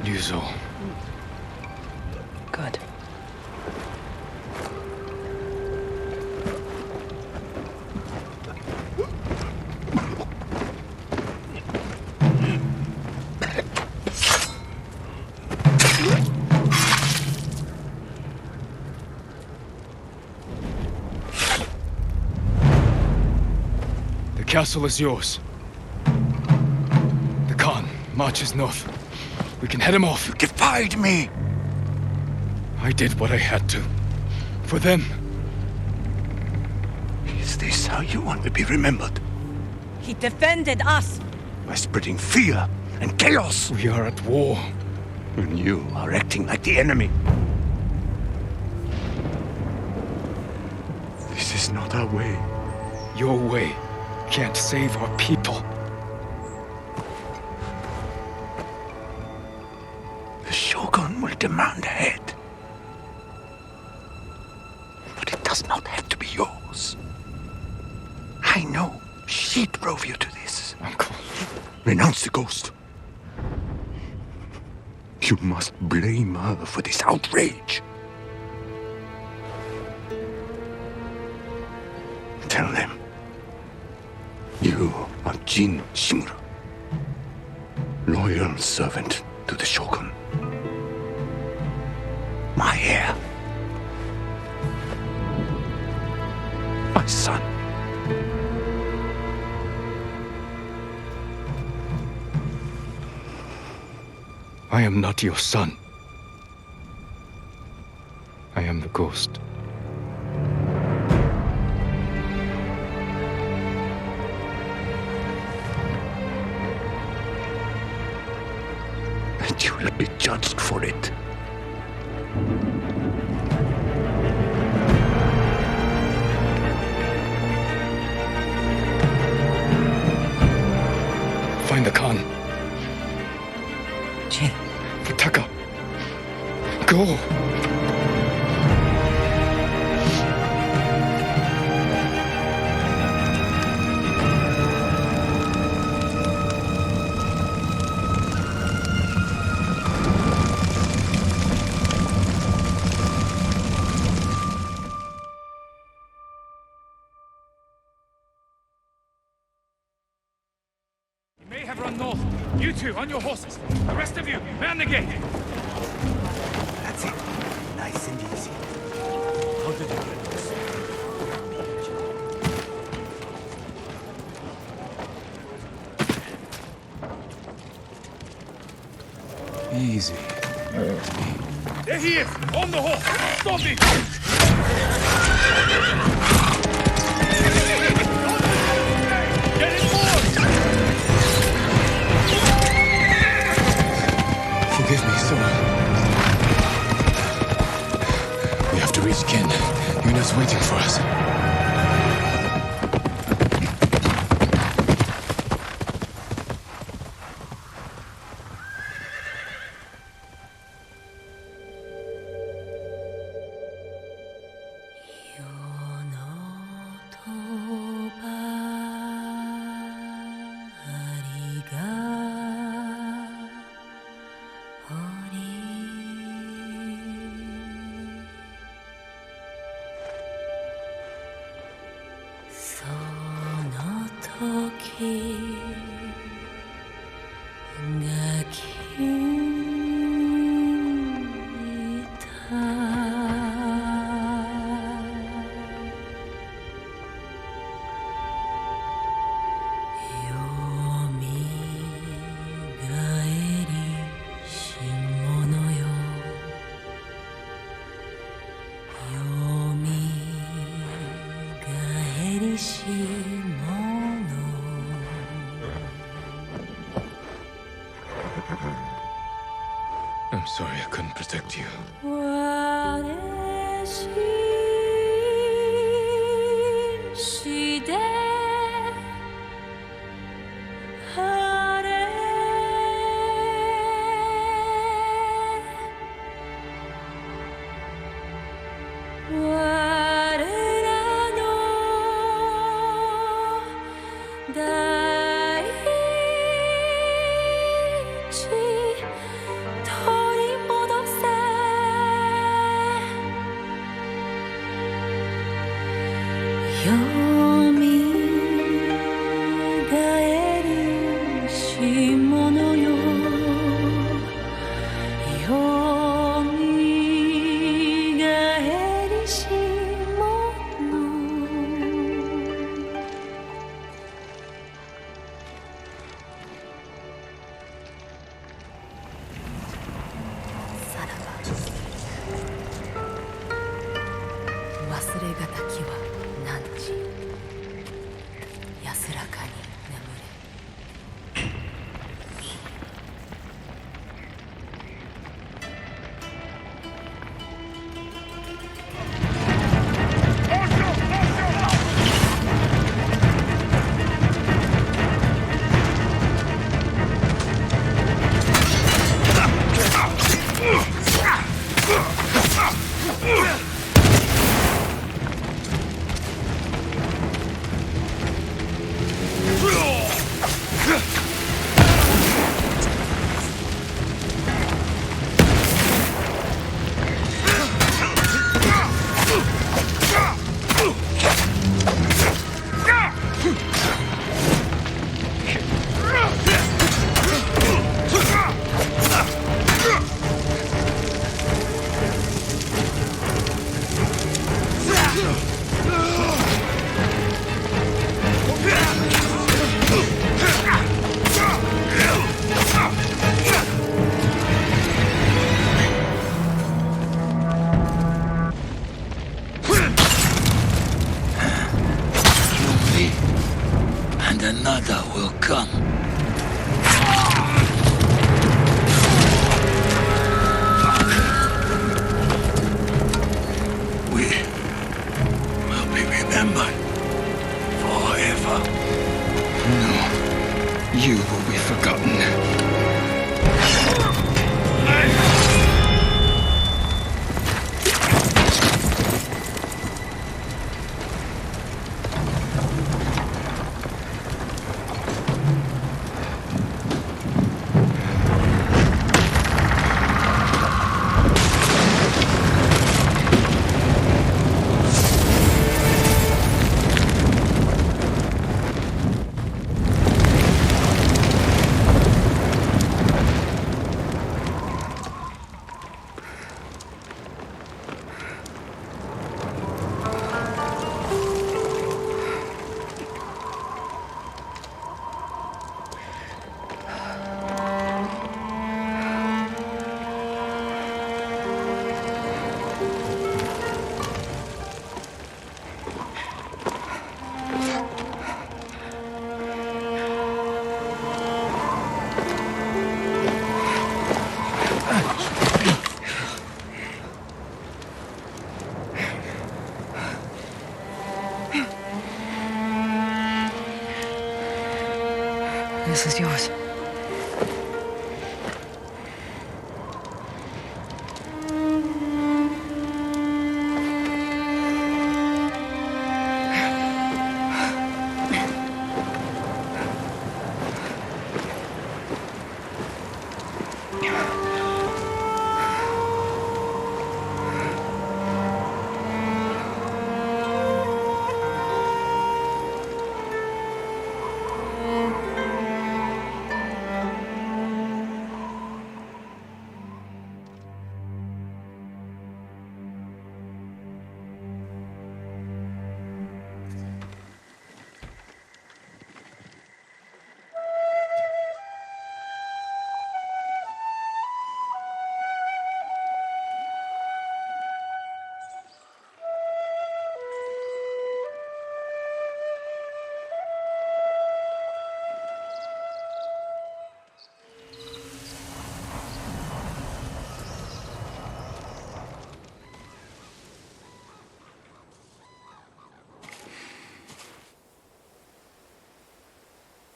Ryuzo. Good. The castle is yours. The Khan marches north. We can head him off. You defied me! I did what I had to. For them. Is this how you want to be remembered? He defended us. By spreading fear and chaos! We are at war. And you are acting like the enemy. This is not our way. Your way can't save our people. The Shogun will demand a head. But it does not have to be yours. I know she drove you to this. Uncle. Renounce the ghost. You must blame her for this outrage. Tell them you are Jin Shimura, loyal servant to the Shogun. My heir. My son. I am not your son. I am the ghost. And you will be judged for it. Find the Khan. Jin. Futaka. Go. He may have run north. You two, on your horses. The rest of you, man the gate. That's it. Nice and easy. How did you get this? Easy. There he is! On the horse! Stop him! Get it forward! Forgive me, Sora. We have to reach Ken. Yuna's waiting for us. I'm sorry I couldn't protect you. Yomi house is yours.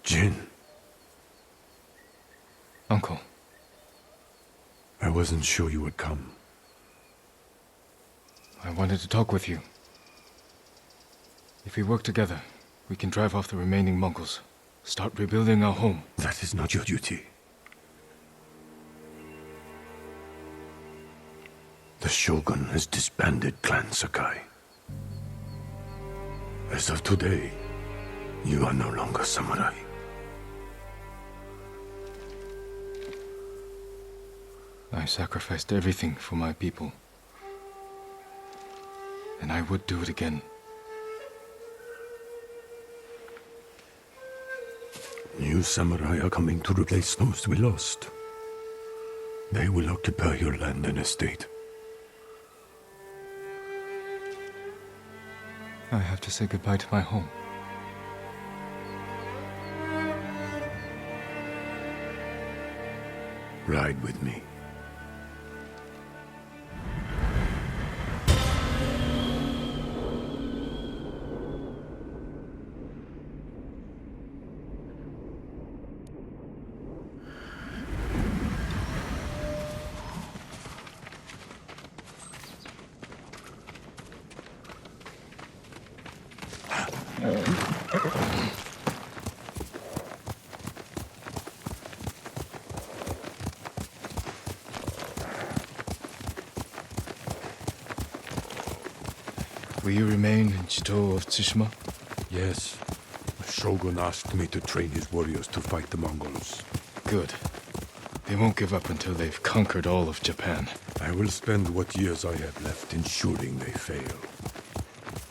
Jin, Uncle. I wasn't sure you would come. I wanted to talk with you. If we work together, we can drive off the remaining Mongols. Start rebuilding our home. That is not your duty. The Shogun has disbanded Clan Sakai. As of today, you are no longer samurai. I sacrificed everything for my people. And I would do it again. New samurai are coming to replace those we lost. They will occupy your land and estate. I have to say goodbye to my home. Ride with me. Will you remain in Ghost of Tsushima? Yes. The Shogun asked me to train his warriors to fight the Mongols. Good. They won't give up until they've conquered all of Japan. I will spend what years I have left ensuring they fail.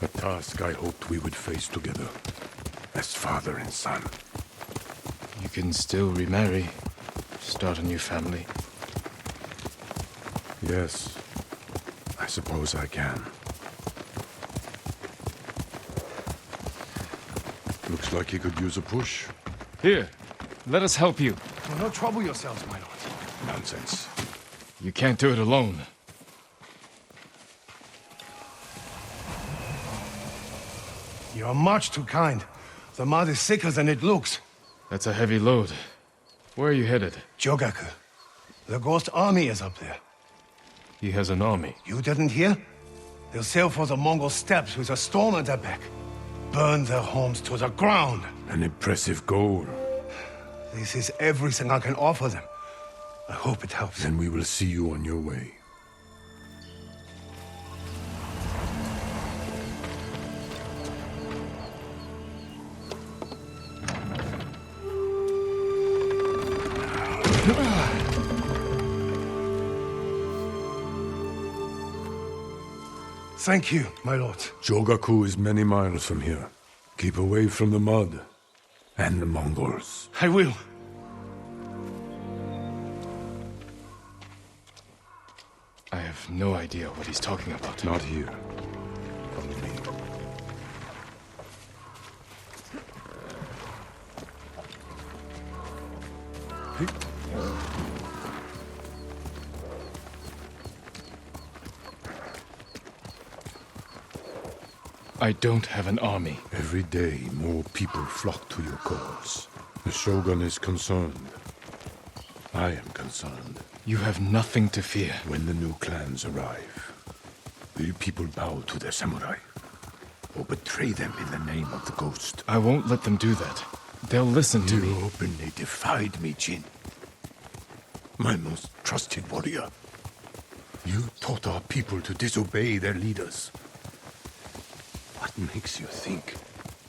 A task I hoped we would face together, as father and son. You can still remarry, start a new family. Yes, I suppose I can. Looks like he could use a push. Here, let us help you. Do not trouble yourselves, my lord. Nonsense. You can't do it alone. You are much too kind. The mud is thicker than it looks. That's a heavy load. Where are you headed? Jogaku. The Ghost Army is up there. He has an army. You didn't hear? They'll sail for the Mongol steppes with a storm at their back. Burn their homes to the ground. An impressive goal. This is everything I can offer them. I hope it helps. Then we will see you on your way. Thank you, my lord. Jogaku is many miles from here. Keep away from the mud and the Mongols. I will. I have no idea what he's talking about. Not here. Follow me. I don't have an army. Every day, more people flock to your cause. The Shogun is concerned. I am concerned. You have nothing to fear. When the new clans arrive, will people bow to their samurai? Or betray them in the name of the ghost? I won't let them do that. They'll listen to me. You openly defied me, Jin. My most trusted warrior. You taught our people to disobey their leaders. What makes you think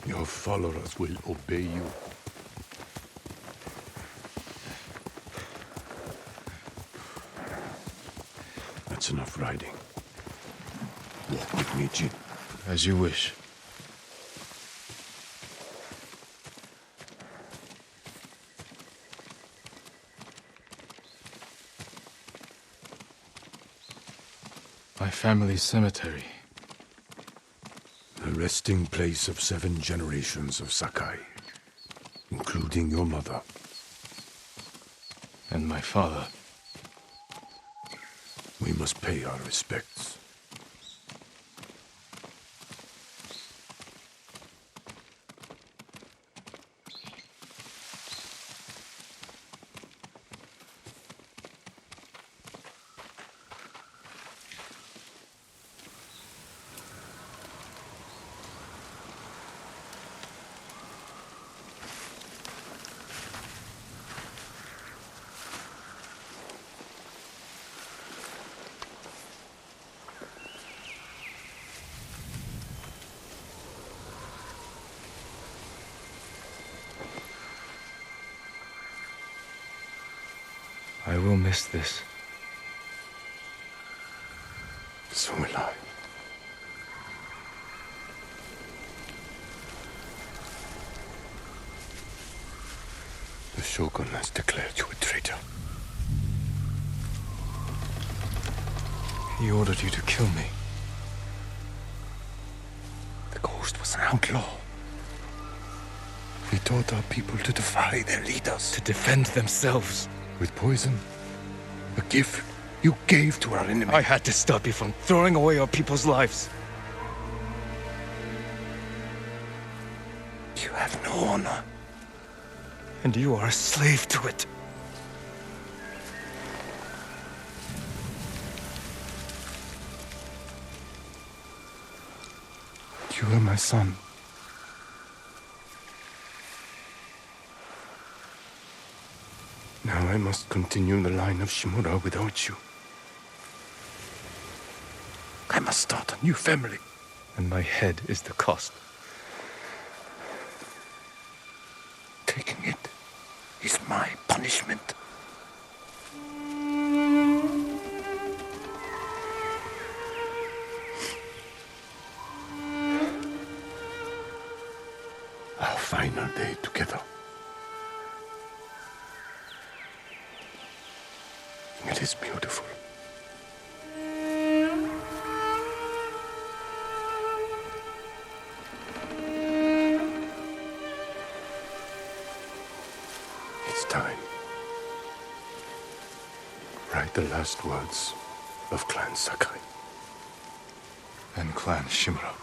your followers will obey you? That's enough riding. Walk with me, Jin. As you wish. My family's cemetery. The resting place of 7 generations of Sakai, including your mother. And my father. We must pay our respects. I will miss this. So will I. The Shogun has declared you a traitor. He ordered you to kill me. The ghost was an outlaw. He taught our people to defy their leaders. To defend themselves. With poison. A gift you gave to our enemy. I had to stop you from throwing away our people's lives. You have no honor. And you are a slave to it. You are my son. Now I must continue the line of Shimura without you. I must start a new family. And my head is the cost. Taking it is my punishment. Our final day together. It is beautiful. It's time. Write the last words of Clan Sakai. And Clan Shimura.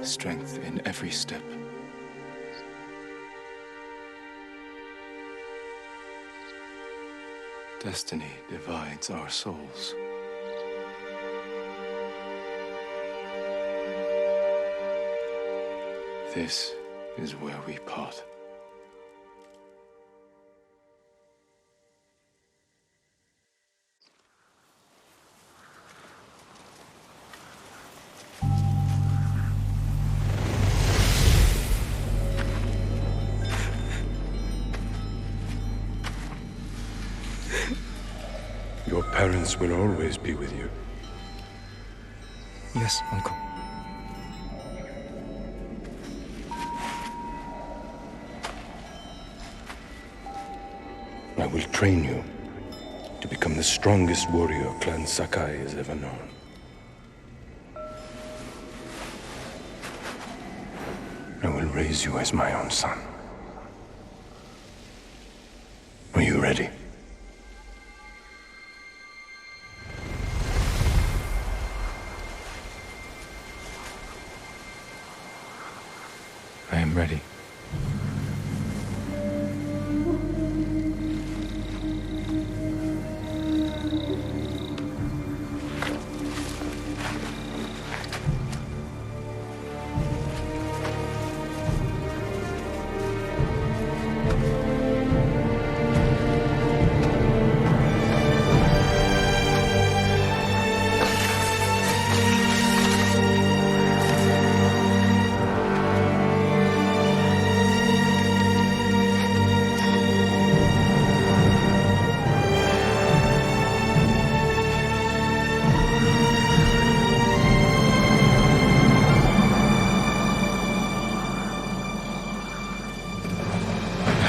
strength in every step. Destiny divides our souls. This is where we part. Your parents will always be with you. Yes, Uncle. I will train you to become the strongest warrior Clan Sakai has ever known. I will raise you as my own son. Are you ready? I am ready.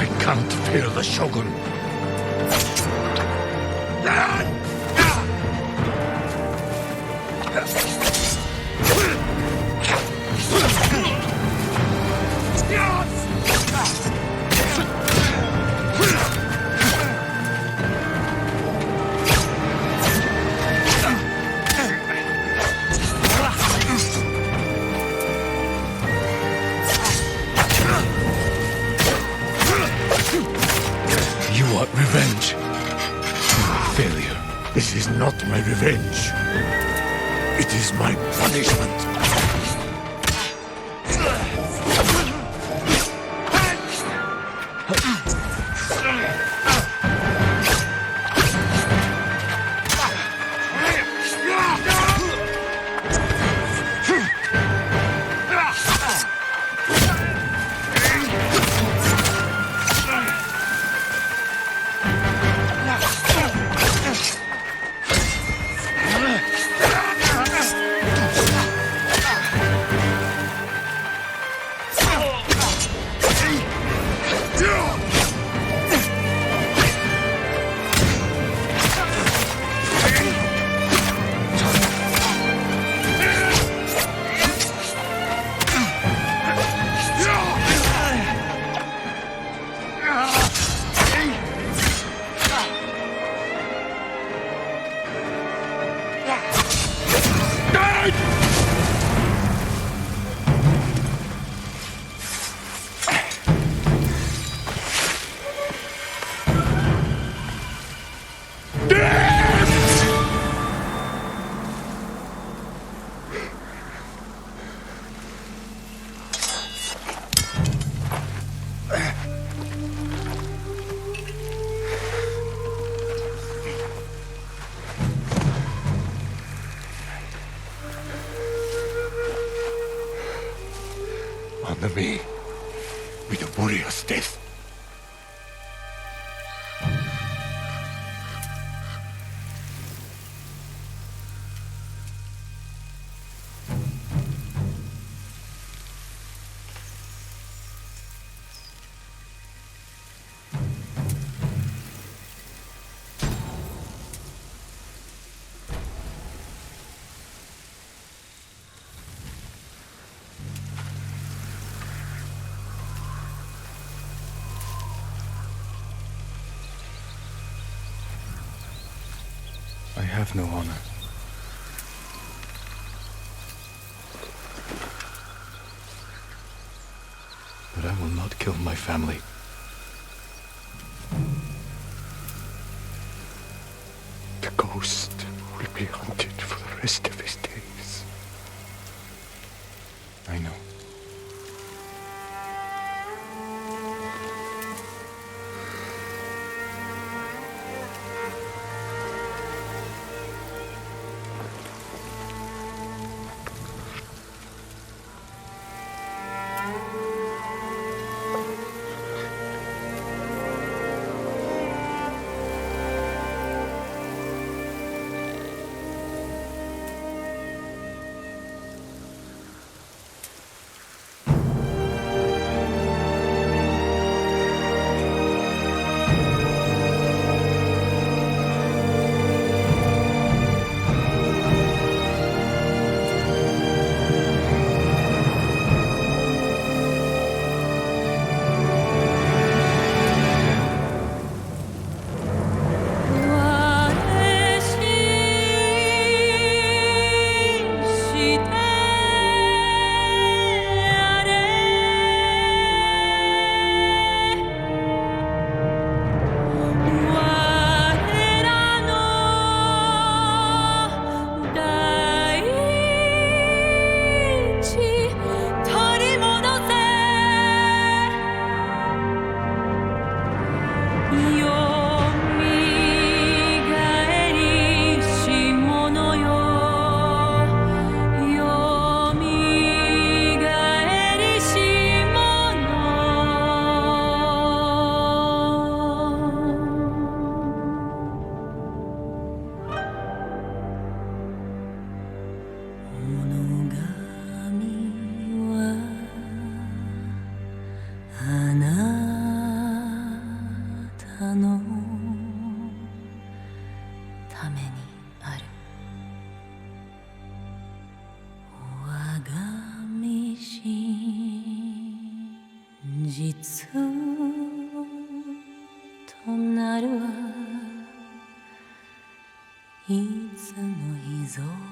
I can't fear the Shogun. You want revenge? Failure. This is not my revenge. It is my punishment. Honor me with a warrior's death. I have no honor. killed my family. The ghost will be hunted for the rest of his days. I know. Iつの日ぞ